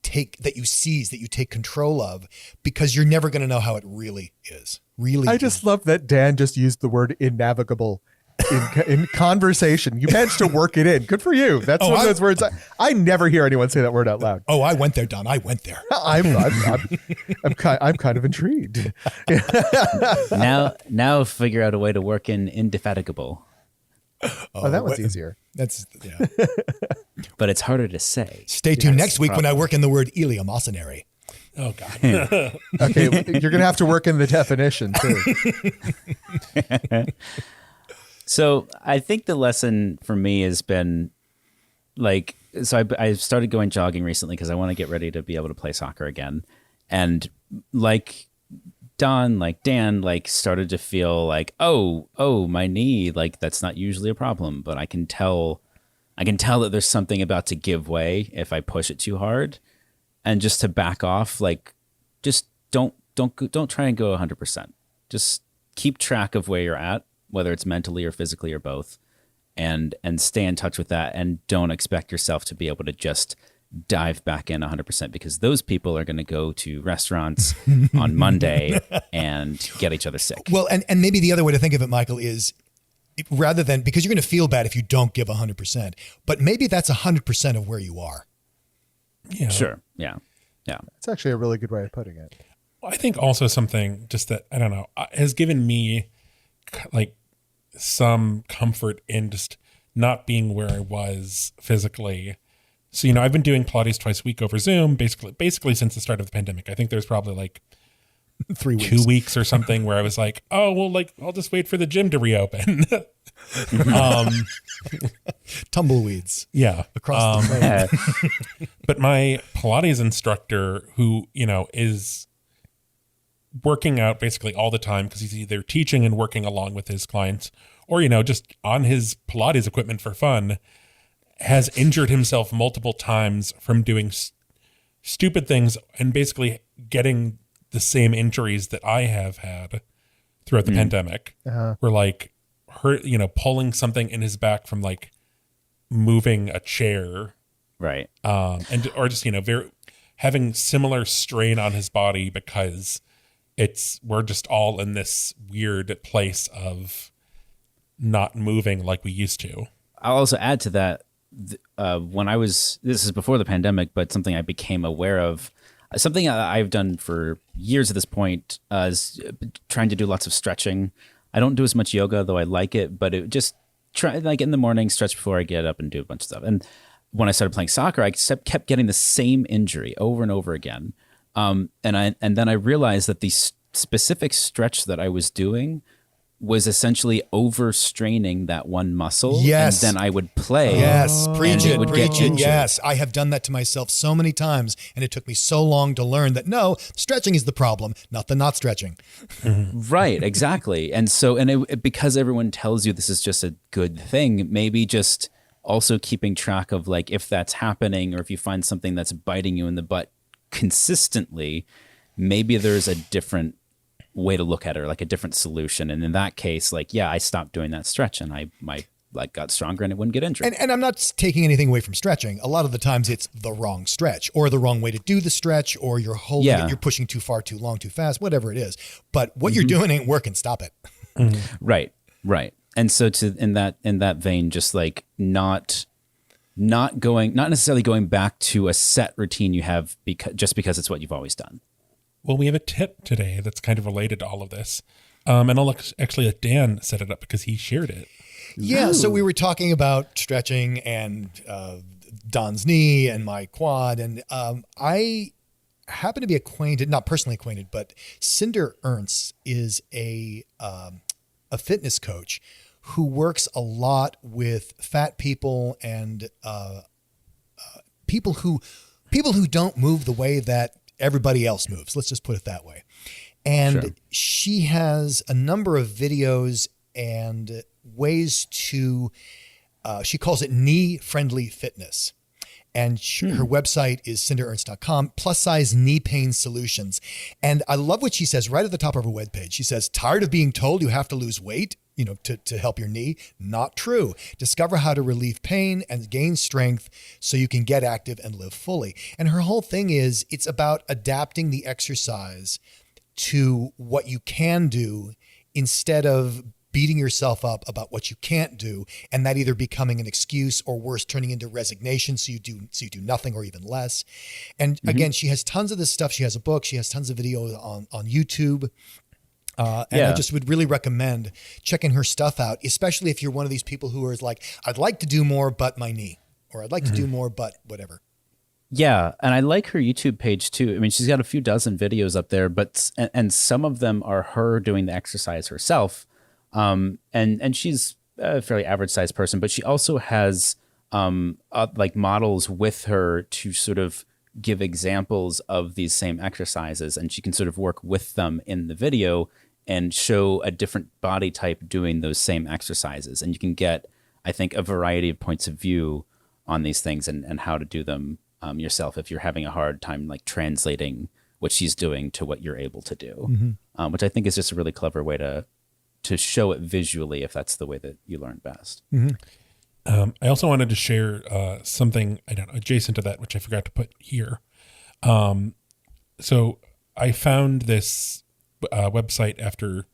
that you seize, that you take control of, because you're never going to know how it really is. I just love that Dan just used the word innavigable in conversation. You managed to work it in. Good for you. That's one of those words I never hear anyone say that word out loud. Oh, I went there, Don. I went there. I'm kind of intrigued. Now figure out a way to work in indefatigable. Oh, that one's easier. But it's harder to say. Stay tuned next week when I work in the word eleemosynary. Oh God. Okay, you're gonna have to work in the definition too. So I think the lesson for me has been like, so I started going jogging recently because I want to get ready to be able to play soccer again. And like Don, like Dan, like started to feel like, oh, my knee, like that's not usually a problem, but I can tell that there's something about to give way if I push it too hard, and just to back off, like just don't try and go 100%. Just keep track of where you're at, whether it's mentally or physically or both, and stay in touch with that, and don't expect yourself to be able to just dive back in 100%, because those people are going to go to restaurants on Monday and get each other sick. Well, and maybe the other way to think of it, Michael, is rather than, because you're going to feel bad if you don't give 100%, but maybe that's 100% of where you are. Yeah. Sure. Yeah. It's actually a really good way of putting it. I think also something just that, I don't know, has given me like some comfort in just not being where I was physically. So, I've been doing Pilates twice a week over Zoom, basically since the start of the pandemic. I think there's probably like 3 weeks, 2 weeks or something where I was like, oh, well, like I'll just wait for the gym to reopen. Tumbleweeds. Yeah. Across the road. But my Pilates instructor, who, is working out basically all the time because he's either teaching and working along with his clients or, just on his Pilates equipment for fun, has injured himself multiple times from doing stupid things and basically getting the same injuries that I have had throughout the pandemic. Where like pulling something in his back from like moving a chair. Right. Or just, having similar strain on his body because we're just all in this weird place of not moving like we used to. I'll also add to that, this is before the pandemic, but something I became aware of, something I've done for years at this point, is trying to do lots of stretching. I don't do as much yoga, though I like it, but it just try like in the morning, stretch before I get up and do a bunch of stuff. And when I started playing soccer, I kept getting the same injury over and over again. And then I realized that the specific stretch that I was doing was essentially overstraining that one muscle. Yes. And then I would play. Yes. Preach it. Preach it. injured. Yes. I have done that to myself so many times. And it took me so long to learn that no, stretching is the problem, not the not stretching. Right. Exactly. And so, because everyone tells you this is just a good thing, maybe just also keeping track of like, if that's happening or if you find something that's biting you in the butt consistently, maybe there's a different way to look at it, or like a different solution. And in that case, like, yeah, I stopped doing that stretch and I got stronger and it wouldn't get injured. And I'm not taking anything away from stretching. A lot of the times it's the wrong stretch or the wrong way to do the stretch, or you're holding it, you're pushing too far, too long, too fast, whatever it is. But what you're doing ain't working. Stop it. Right. And so in that vein, just like not necessarily going back to a set routine you have because it's what you've always done. Well, we have a tip today that's kind of related to all of this. And I'll actually let Dan set it up because he shared it. Yeah, so we were talking about stretching and Don's knee and my quad. And I happen to be acquainted, not personally acquainted, but Cinder Ernst is a fitness coach who works a lot with fat people and people who don't move the way that everybody else moves. Let's just put it that way. And she has a number of videos and ways to, she calls it knee-friendly fitness. And her website is cinderernst.com, plus size knee pain solutions. And I love what she says right at the top of her webpage. She says, tired of being told you have to lose weight, to help your knee? Not true. Discover how to relieve pain and gain strength so you can get active and live fully. And her whole thing is, it's about adapting the exercise to what you can do instead of beating yourself up about what you can't do, and that either becoming an excuse or worse, turning into resignation. So you do nothing or even less. And again, she has tons of this stuff. She has a book. She has tons of videos on YouTube. And I just would really recommend checking her stuff out, especially if you're one of these people who is like, I'd like to do more, but my knee, or I'd like to do more, but whatever. Yeah. And I like her YouTube page too. I mean, she's got a few dozen videos up there, and some of them are her doing the exercise herself. And she's a fairly average sized person, but she also has, like models with her to sort of give examples of these same exercises, and she can sort of work with them in the video and show a different body type doing those same exercises. And you can get, I think, a variety of points of view on these things and how to do them yourself if you're having a hard time like translating what she's doing to what you're able to do, which I think is just a really clever way to show it visually if that's the way that you learn best. I also wanted to share something adjacent to that, which I forgot to put here. So I found this website after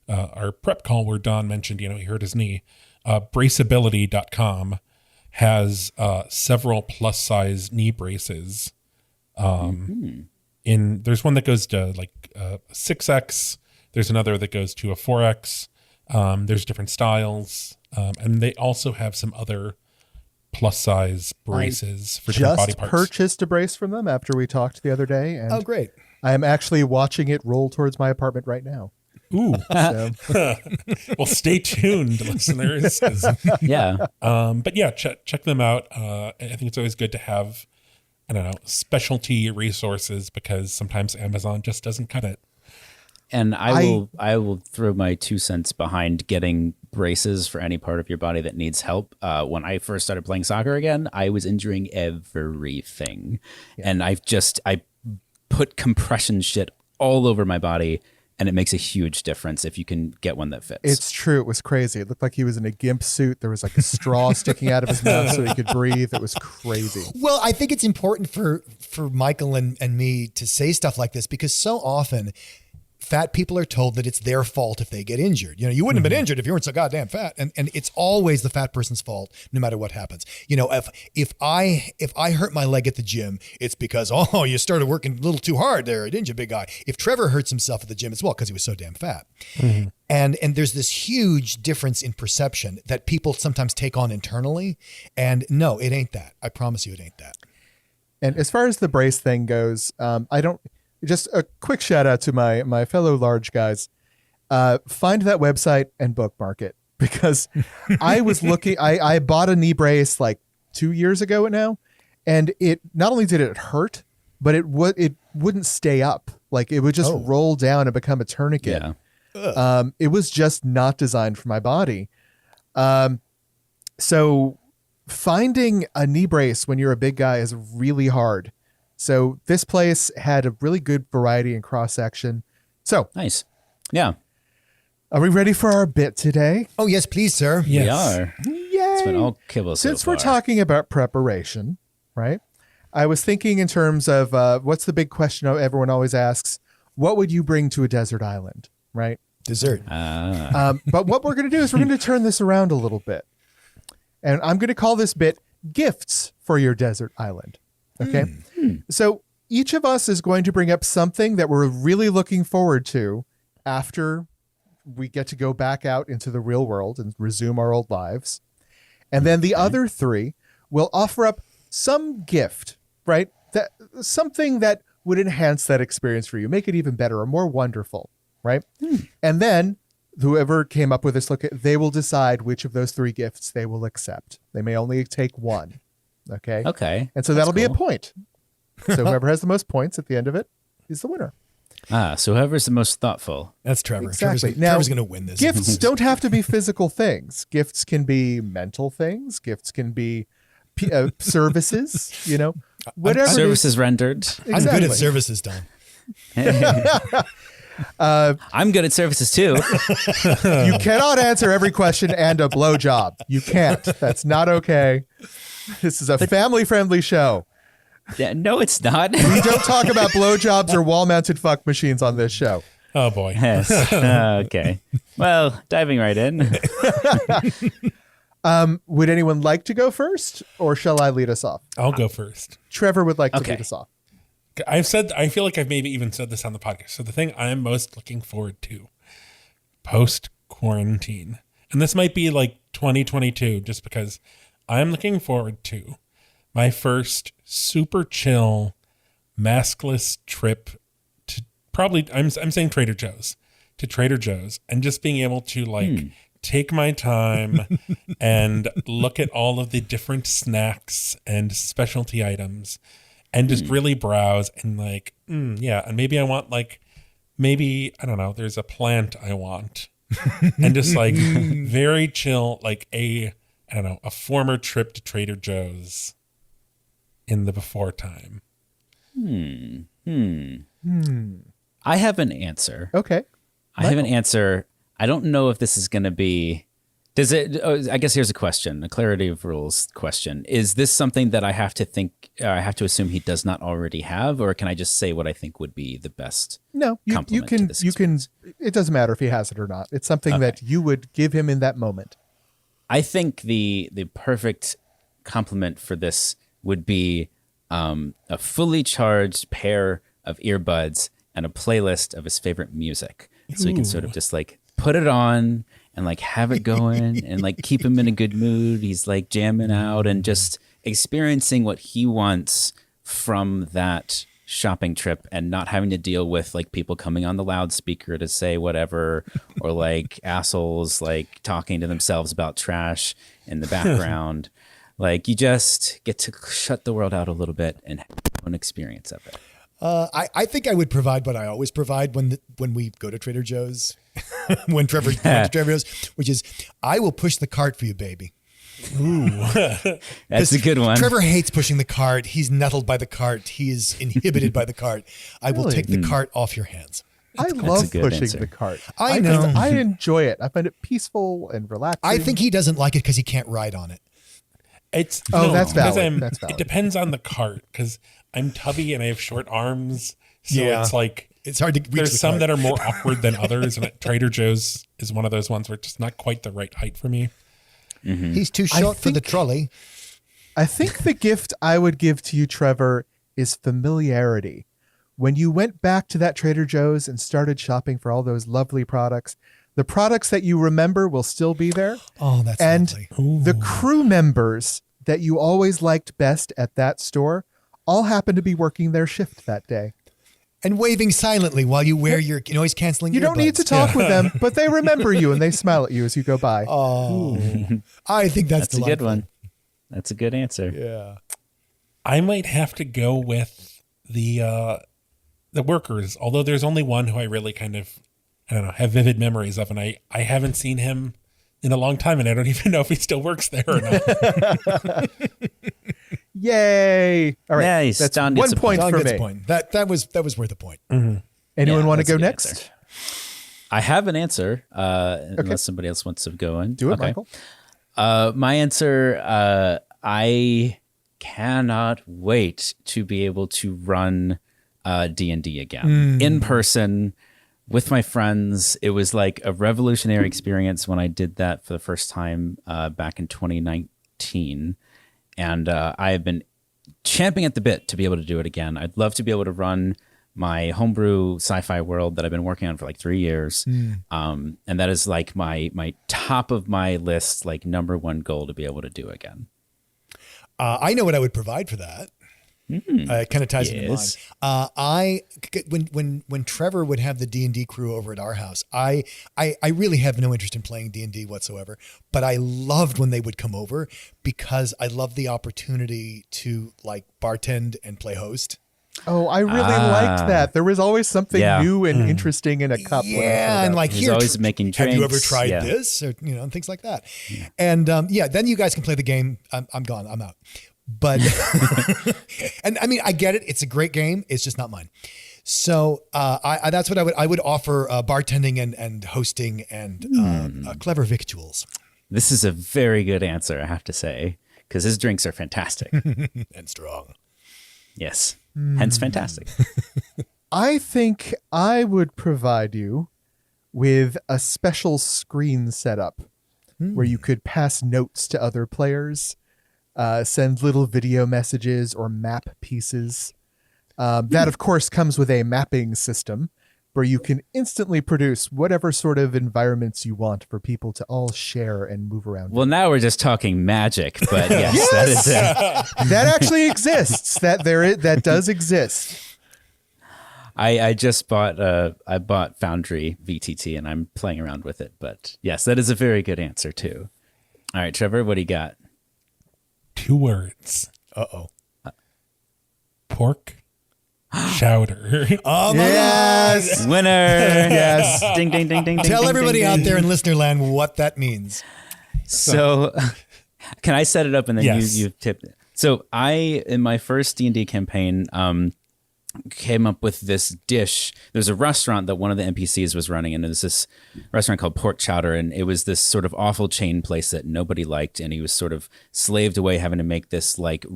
our prep call where Don mentioned, he hurt his knee. Braceability.com has several plus size knee braces. There's one that goes to like 6X. There's another that goes to a 4X. There's different styles. And they also have some other plus size braces for different body parts. Just purchased a brace from them after we talked the other day. And oh, great. I am actually watching it roll towards my apartment right now. Ooh. So. Well, stay tuned, listeners. Yeah. But yeah, check them out. I think it's always good to have, specialty resources because sometimes Amazon just doesn't cut it. And I will throw my 2 cents behind getting braces for any part of your body that needs help. When I first started playing soccer again, I was injuring everything. Yeah. And I put compression shit all over my body, and it makes a huge difference if you can get one that fits. It's true. It was crazy. It looked like he was in a gimp suit. There was like a straw sticking out of his mouth so he could breathe. It was crazy. Well, I think it's important for Michael and me to say stuff like this because so often fat people are told that it's their fault if they get injured. You know, you wouldn't have been injured if you weren't so goddamn fat. And it's always the fat person's fault, no matter what happens. You know, if I hurt my leg at the gym, it's because, oh, you started working a little too hard there, didn't you, big guy? If Trevor hurts himself at the gym, it's well because he was so damn fat. Mm-hmm. And there's this huge difference in perception that people sometimes take on internally. And no, it ain't that. I promise you, it ain't that. And as far as the brace thing goes, just a quick shout out to my fellow large guys. Find that website and bookmark it, because I was looking, I bought a knee brace like 2 years ago now, and it not only did it hurt, but it wouldn't stay up. Like it would just roll down and become a tourniquet. Yeah. It was just not designed for my body. So finding a knee brace when you're a big guy is really hard. So this place had a really good variety and cross section. So nice. Yeah. Are we ready for our bit today? Oh, yes, please, sir. Yes. Yes. We are. Yay. It's been all kibble so Since far. we're talking about preparation, right? I was thinking in terms of what's the big question everyone always asks? What would you bring to a desert island, right? Dessert. But what we're going to do is we're going to turn this around a little bit. And I'm going to call this bit Gifts for Your Desert Island. Okay. So each of us is going to bring up something that we're really looking forward to after we get to go back out into the real world and resume our old lives. And then the other three will offer up some gift, right? That something that would enhance that experience for you, make it even better or more wonderful, right? And then whoever came up with this look, they will decide which of those three gifts they will accept. They may only take one. Okay. Okay. And so that'll be a point. So whoever has the most points at the end of it is the winner. So whoever's the most thoughtful. That's Trevor. Exactly. Trevor's going to win this. Gifts don't have to be physical things. Gifts can be mental things. Gifts can be services, you know, whatever. Services rendered. Exactly. I'm good at services, Don. I'm good at services too. You cannot answer every question and a blowjob. You can't. That's not okay. This is a family-friendly show. Yeah, no, it's not. We don't talk about blowjobs or wall-mounted fuck machines on this show. Oh boy. Yes. Okay. Well, diving right in. Would anyone like to go first, or shall I lead us off? I'll go first. Trevor would like to Okay. lead us off. I feel like I've maybe even said this on the podcast. So the thing I'm most looking forward to post quarantine, and this might be like 2022, just because I'm looking forward to my first super chill, maskless trip to probably, I'm saying Trader Joe's, and just being able to like take my time and look at all of the different snacks and specialty items and just really browse and like, yeah. And maybe I want like, maybe, I don't know, there's a plant I want and just like very chill, like a former trip to Trader Joe's in the before time. I have an answer. Okay. I have an answer. I don't know if this is going to be. Does it? I guess here's a question, a clarity of rules question. Is this something that I have to think? I have to assume he does not already have, or can I just say what I think would be the best? No, you compliment can. to this You can. experience? It doesn't matter if he has it or not. It's something that you would give him in that moment. I think the perfect compliment for this would be a fully charged pair of earbuds and a playlist of his favorite music, so he can sort of just like put it on and like have it going and like keep him in a good mood. He's like jamming out and just experiencing what he wants from that shopping trip and not having to deal with like people coming on the loudspeaker to say whatever or like assholes like talking to themselves about trash in the background. Like you just get to shut the world out a little bit and have an experience of it. I think I would provide what I always provide when we go to Trader Joe's, when Trevor went to Trader Joe's, which is I will push the cart for you, baby. Ooh. That's a good one. Trevor hates pushing the cart. He's nettled by the cart. He is inhibited by the cart. I will take the cart off your hands. I a love good pushing answer. the cart. I know. I enjoy it. I find it peaceful and relaxing. I think he doesn't like it because he can't ride on it. It's that's because valid. That's valid. It depends on the cart because I'm tubby and I have short arms, so Yeah. it's like It's hard to reach. There's some that are more awkward than others, and Trader Joe's is one of those ones where it's just not quite the right height for me. Mm-hmm. He's too short for the trolley. I think the gift I would give to you, Trevor, is familiarity. When you went back to that Trader Joe's and started shopping for all those lovely products, the products that you remember will still be there. Oh, that's and lovely. the crew members that you always liked best at that store all happen to be working their shift that day. And waving silently while you wear your noise canceling. You don't need to talk with them, but they remember you and they smile at you as you go by. Oh, I think that's a good one. That's a good answer. Yeah. I might have to go with the workers, although there's only one who I really kind of, I don't know, have vivid memories of, and I haven't seen him in a long time, and I don't even know if he still works there or not. Yay! All right, Nice. that's Don 1 gets a point Don for gets me. a point. That was worth a point. Mm-hmm. Anyone Yeah, want to that's a go good next? answer. I have an answer, unless somebody else wants to go in. Do it, Okay. Michael. My answer, I cannot wait to be able to run D&D again in person with my friends. It was like a revolutionary experience when I did that for the first time back in 2019. And I have been champing at the bit to be able to do it again. I'd love to be able to run my homebrew sci-fi world that I've been working on for like 3 years. And that is like my top of my list, like number one goal to be able to do again. I know what I would provide for that. It kind of ties into mine. When Trevor would have the D&D crew over at our house, I really have no interest in playing D&D whatsoever, but I loved when they would come over because I loved the opportunity to like bartend and play host. Oh, I really liked that. There was always something new and interesting in a cup. Yeah, and like He's here, always making have you ever drinks. tried Yeah. this, or and things like that. And then you guys can play the game. I'm gone. I'm out. But and I mean, I get it. It's a great game. It's just not mine. So that's what I would offer: bartending and hosting and clever victuals. This is a very good answer, I have to say, because his drinks are fantastic. And strong. Yes. Hence fantastic. I think I would provide you with a special screen setup where you could pass notes to other players, send little video messages or map pieces. That, of course, comes with a mapping system where you can instantly produce whatever sort of environments you want for people to all share and move around. Well, now we're just talking magic, but yes, that is it. That actually exists. That does exist. I just bought Foundry VTT and I'm playing around with it, but yes, that is a very good answer too. All right, Trevor, what do you got? 2 words. Uh-oh. Pork chowder. Oh my Yes. Winner! Yes. Ding, ding, ding, ding, God. ding. Tell ding, everybody ding, out ding. there in listener land what that means. So, can I set it up and then Yes. you tip it? So, in my first D&D campaign, came up with this dish. There's a restaurant that one of the NPCs was running, and there's this restaurant called Pork Chowder, and it was this sort of awful chain place that nobody liked, and he was sort of slaved away having to make this like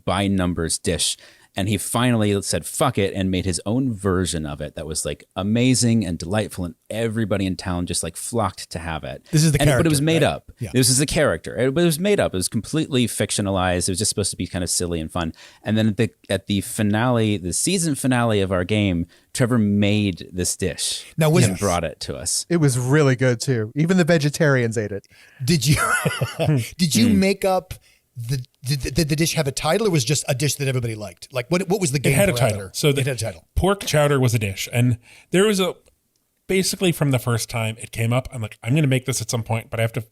by numbers dish. And he finally said, fuck it, and made his own version of it that was like amazing and delightful. And everybody in town just like flocked to have it. This is the But it character, was made right? up. Yeah. This is a character. But it was made up. It was completely fictionalized. It was just supposed to be kind of silly and fun. And then at the finale, the season finale of our game, Trevor made this dish Now, was and brought it to us. It was really good too. Even the vegetarians ate it. Did you make up did the dish have a title, or was it just a dish that everybody liked? Like what was the game? It had a parameter? title. So it had a title. Pork chowder was a dish. And there was basically from the first time it came up, I'm like, I'm going to make this at some point, but I have to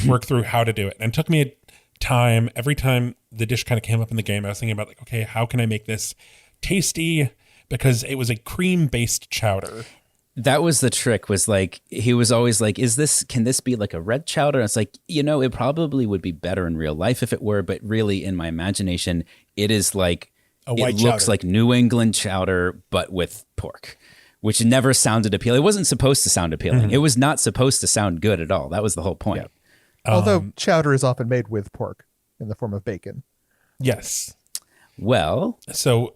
work through how to do it. And it took me a time. Every time the dish kind of came up in the game, I was thinking about like, okay, how can I make this tasty? Because it was a cream-based chowder. That was the trick, was like, he was always like, can this be like a red chowder? And it's like, it probably would be better in real life if it were, but really in my imagination, it is like, A white it looks chowder. like New England chowder, but with pork, which never sounded appealing. It wasn't supposed to sound appealing. It was not supposed to sound good at all. That was the whole point. Although chowder is often made with pork in the form of bacon. Yes. Well, So,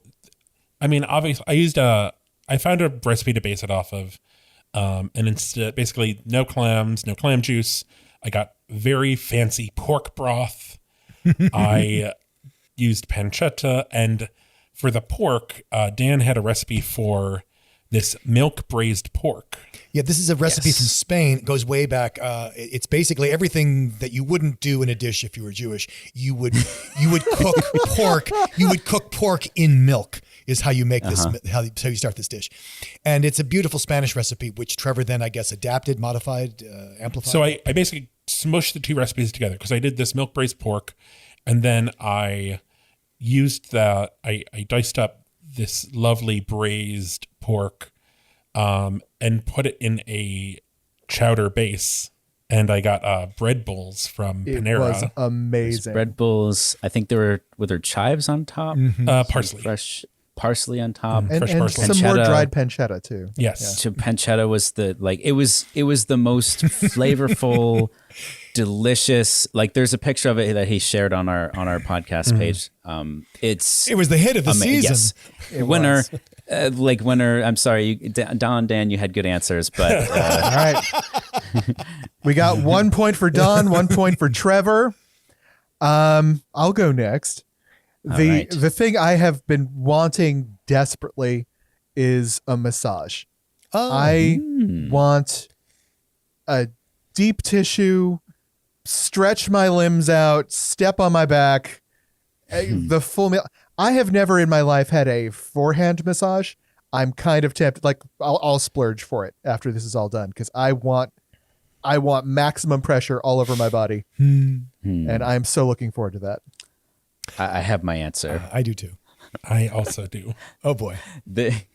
I mean, obviously, I used a I found a recipe to base it off of. And instead, basically, no clams, no clam juice. I got very fancy pork broth. I used pancetta. And for the pork, Dan had a recipe for this milk braised pork. Yeah, this is a recipe from Spain. It goes way back. It's basically everything that you wouldn't do in a dish if you were Jewish. You would cook pork. You would cook pork in milk. Is how you make this. How you start this dish, and it's a beautiful Spanish recipe, which Trevor then I guess adapted, modified, amplified. So I basically smushed the two recipes together because I did this milk braised pork, and then I used that. I diced up this lovely braised pork. And put it in a chowder base, and I got bread bowls from Panera. It was amazing. Bread bowls. I think were there chives on top? Parsley. Fresh parsley on top. and fresh parsley. some more Pancetta. dried pancetta too. Yes. So pancetta was it was the most flavorful, delicious. Like there's a picture of it that he shared on our podcast page. It was the hit of the season. Yes. Winner. Winner. I'm sorry, Dan, you had good answers, but All right. We got 1 point for Don, 1 point for Trevor. I'll go next. The thing I have been wanting desperately is a massage. I want a deep tissue, stretch my limbs out, step on my back, the full meal. I have never in my life had a forehand massage. I'm kind of tempted. Like I'll splurge for it after this is all done because I want maximum pressure all over my body, and I'm so looking forward to that. I have my answer. I do too. I also do. Oh boy.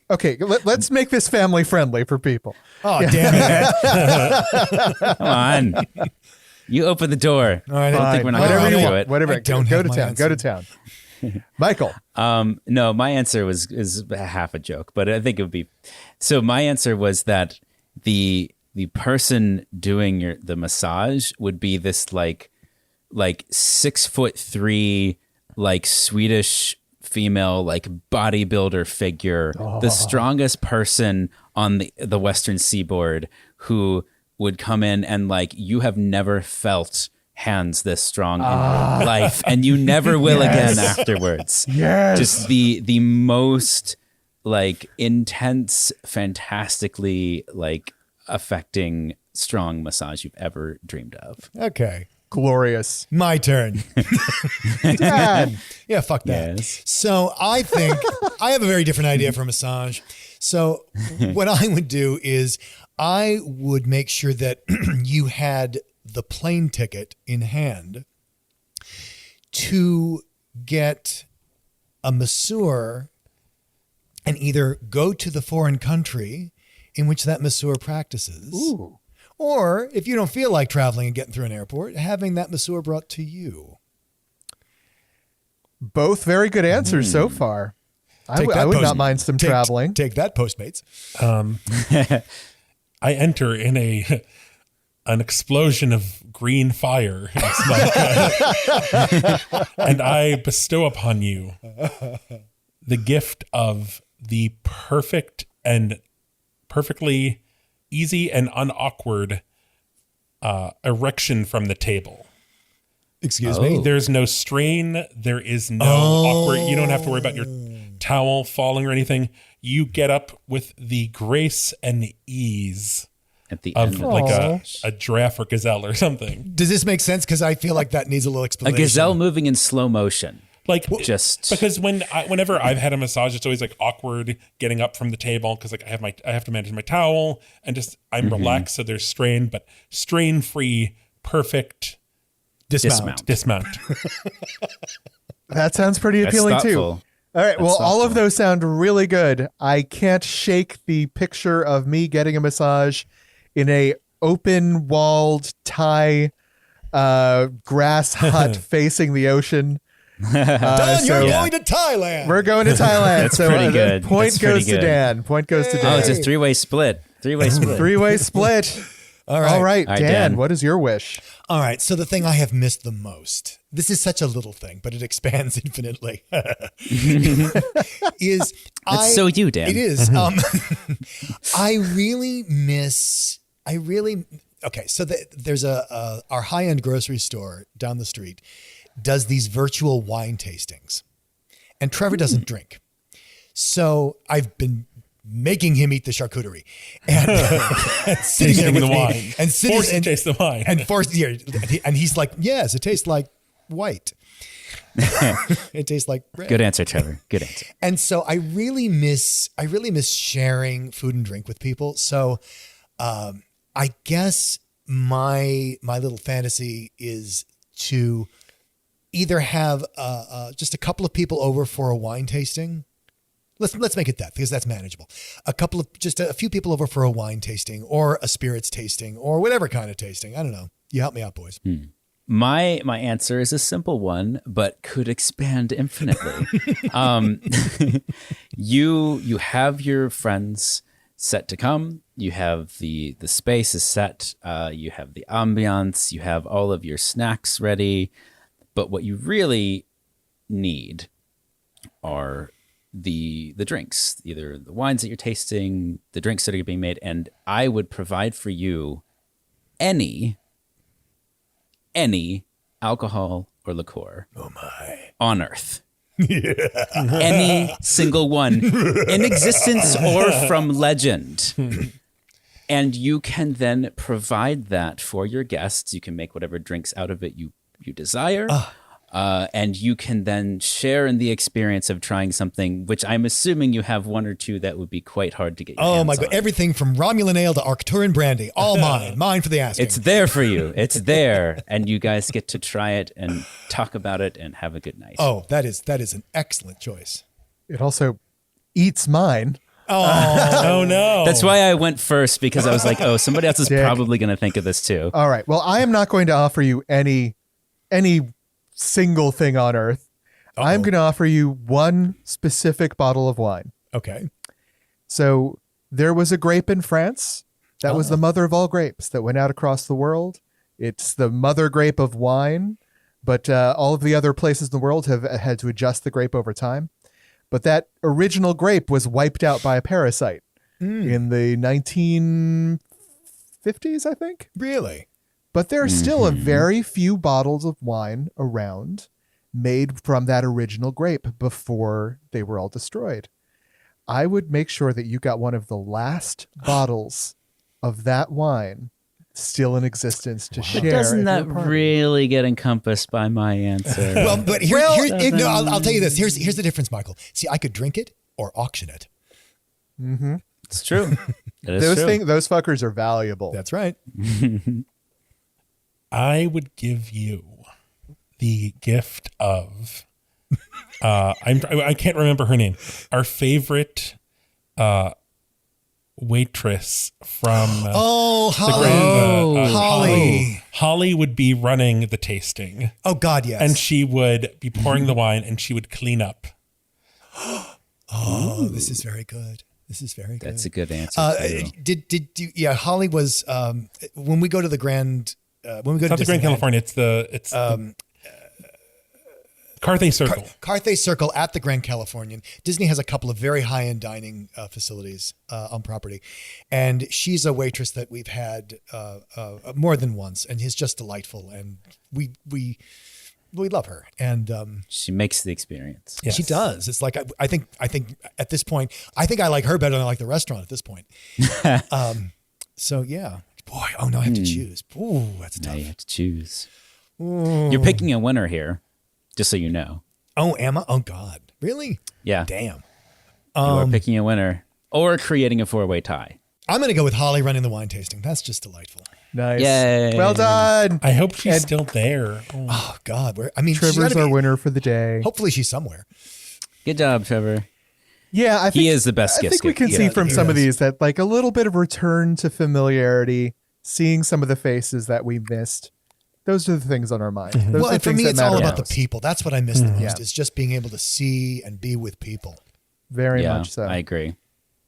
Okay, let's make this family friendly for people. Oh damn it! Come on, you open the door. All right, I don't think we're not Whatever going you to do want. it. Whatever. I don't Go have to my town. answer. Go to town. Michael. No, my answer is half a joke, but I think it would be. So my answer was that the person doing the massage would be this like 6'3" like Swedish female like bodybuilder figure, the strongest person on the Western Seaboard, who would come in and like you have never felt hands this strong in your life, and you never will again afterwards. Yes. Just the most like intense, fantastically like affecting strong massage you've ever dreamed of. Okay, Glorious. my turn. Dad. Yeah, fuck that. Yes. So I think I have a very different idea for massage. So what I would do is I would make sure that you had the plane ticket in hand to get a masseur and either go to the foreign country in which that masseur practices. Ooh. Or if you don't feel like traveling and getting through an airport, having that masseur brought to you. Both very good answers so far. I would not mind some traveling. Take that, Postmates. I enter in an explosion of green fire and smoke, and I bestow upon you the gift of the perfect and perfectly easy and unawkward erection from the table. Excuse me? There's no strain. There is no awkward. You don't have to worry about your towel falling or anything. You get up with the grace and ease At the of end like a giraffe or gazelle or something. Does this make sense? Because I feel like that needs a little a explanation. gazelle moving in slow motion. Like Just because whenever I've had a massage, it's always like awkward getting up from the table because like I have to manage my towel and just I'm relaxed, so there's strain, but strain free, perfect Dismount. dismount. That sounds pretty That's appealing too. thoughtful. All right. Well, all of thoughtful. those sound really good. I can't shake the picture of me getting a massage in a open walled Thai grass hut facing the ocean. Don, you're so- going to Thailand. We're going to Thailand. That's so pretty good. Point That's pretty goes to good. Dan. Point goes to Oh, Dan. it's a three-way split. Three-way split. Three-way split. All right. All right, All right, Dan, Dan. what is your wish? All right. So the thing I have missed the most, this is such a little thing, but it expands infinitely, is That's so you, Dan. It is. I really miss. Okay, so there's our high-end grocery store down the street does these virtual wine tastings, and Trevor doesn't drink, so I've been making him eat the charcuterie and sitting there with the me wine. and sitting Forced to taste the wine. and he's like, yes, it tastes like white. It tastes like red. Good answer, Trevor. Good answer. And so I really miss sharing food and drink with people. So I guess my little fantasy is to either have just a couple of people over for a wine tasting. Let's make it that, because that's manageable. Just a few people over for a wine tasting or a spirits tasting or whatever kind of tasting. I don't know. You help me out, boys. My answer is a simple one, but could expand infinitely. You have your friends set to come. You have the space is set. You have the ambiance. You have all of your snacks ready. But what you really need are the drinks, either the wines that you're tasting, the drinks that are being made, and I would provide for you any alcohol or liqueur on Earth. Any single one in existence or from legend. And you can then provide that for your guests. You can make whatever drinks out of it you desire. And you can then share in the experience of trying something, which I'm assuming you have one or two that would be quite hard to get your hands my God. on. Everything from Romulan ale to Arcturian brandy, all mine for the asking. It's there for you. It's there. And you guys get to try it and talk about it and have a good night. Oh, that is an excellent choice. It also eats mine. Oh no. That's why I went first, because I was like, oh, somebody else is Dick. probably going to think of this too. All right. Well, I am not going to offer you any single thing on earth. I'm going to offer you one specific bottle of wine. Okay. So there was a grape in France that was the mother of all grapes that went out across the world. It's the mother grape of wine, but all of the other places in the world have had to adjust the grape over time. But that original grape was wiped out by a parasite in the 1950s, I think. Really? But there are still a very few bottles of wine around made from that original grape before they were all destroyed. I would make sure that you got one of the last bottles of that wine still in existence to share. But doesn't at that your party. really get encompassed by my answer? Well, but I'll tell you this. Here's the difference, Michael. See, I could drink it or auction it. It's true. That is true. Those fuckers are valuable. That's right. I would give you the gift of I can't remember her name. Our favorite waitress from Holly. Holly. Holly would be running the tasting, Oh God, yes. and she would be pouring the wine, and she would clean up. This is very good. This is very good. That's a good answer. Did you? Yeah, Holly was when we go to the Grand. When we go It's not to the Grand Disneyland, California. It's the Carthay Circle. Carthay Circle at the Grand Californian. Disney has a couple of very high-end dining facilities on property, and she's a waitress that we've had more than once, and is just delightful, and we love her, and She makes the experience. Yes. she does. It's like I think at this point, I think I like her better than I like the restaurant at this point. So yeah, boy. Oh no, I have to choose. Ooh, that's Now tough. you have to choose. You're picking a winner here, just so you know. Oh, am I? Oh God, really? Yeah. Damn. You are picking a winner or creating a four-way tie. I'm going to go with Holly running the wine tasting. That's just delightful. Nice. Yay. Well done. I hope she's And- still there. Oh. Oh God, she's Trevor's gotta our be- winner for the day. Hopefully she's somewhere. Good job, Trevor. Yeah, I think He is the best I gift think we can giver. see Yeah, from he some of is. these that like a little bit of return to familiarity, seeing some of the faces that we missed. Those are the things on our mind. Those Well, are the and for things me, that it's all matter about the most. people. That's what I miss the most. Yeah. Is just being able to see and be with people. Very Yeah, much so. I agree.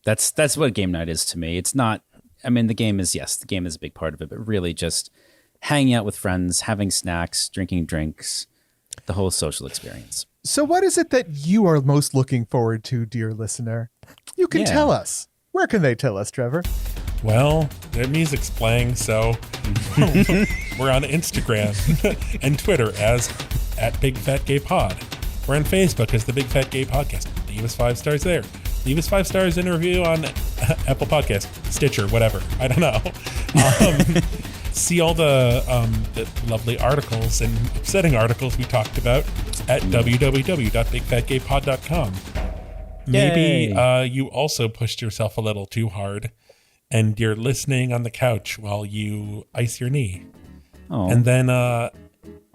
That's what game night is to me. It's not, I mean, the game is a big part of it, but really just hanging out with friends, having snacks, drinking drinks, the whole social experience. So what is it that you are most looking forward to, dear listener? You can Yeah. tell us. Where can they tell us, Trevor? Well, the music's playing, so we're on Instagram and Twitter as @BigFatGayPod. We're on Facebook as the Big Fat Gay Podcast. Leave us 5 stars there. Leave us 5 stars in a review on Apple Podcast, Stitcher, whatever. I don't know. See all the lovely articles and upsetting articles we talked about at www.bigfatgaypod.com. Maybe you also pushed yourself a little too hard and you're listening on the couch while you ice your knee. Oh. And then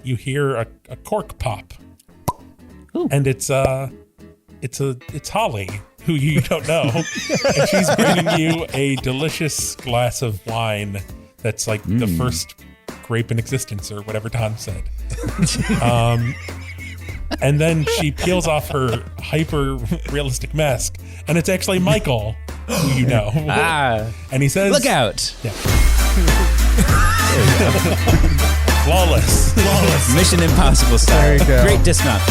you hear a cork pop. Ooh. And it's Holly, who you don't know. And she's bringing you a delicious glass of wine that's like the first grape in existence, or whatever Tom said. And then she peels off her hyper realistic mask, and it's actually Michael, who you know. And he says, Look out. Yeah. Flawless. Mission Impossible style. There you go. Great dismount.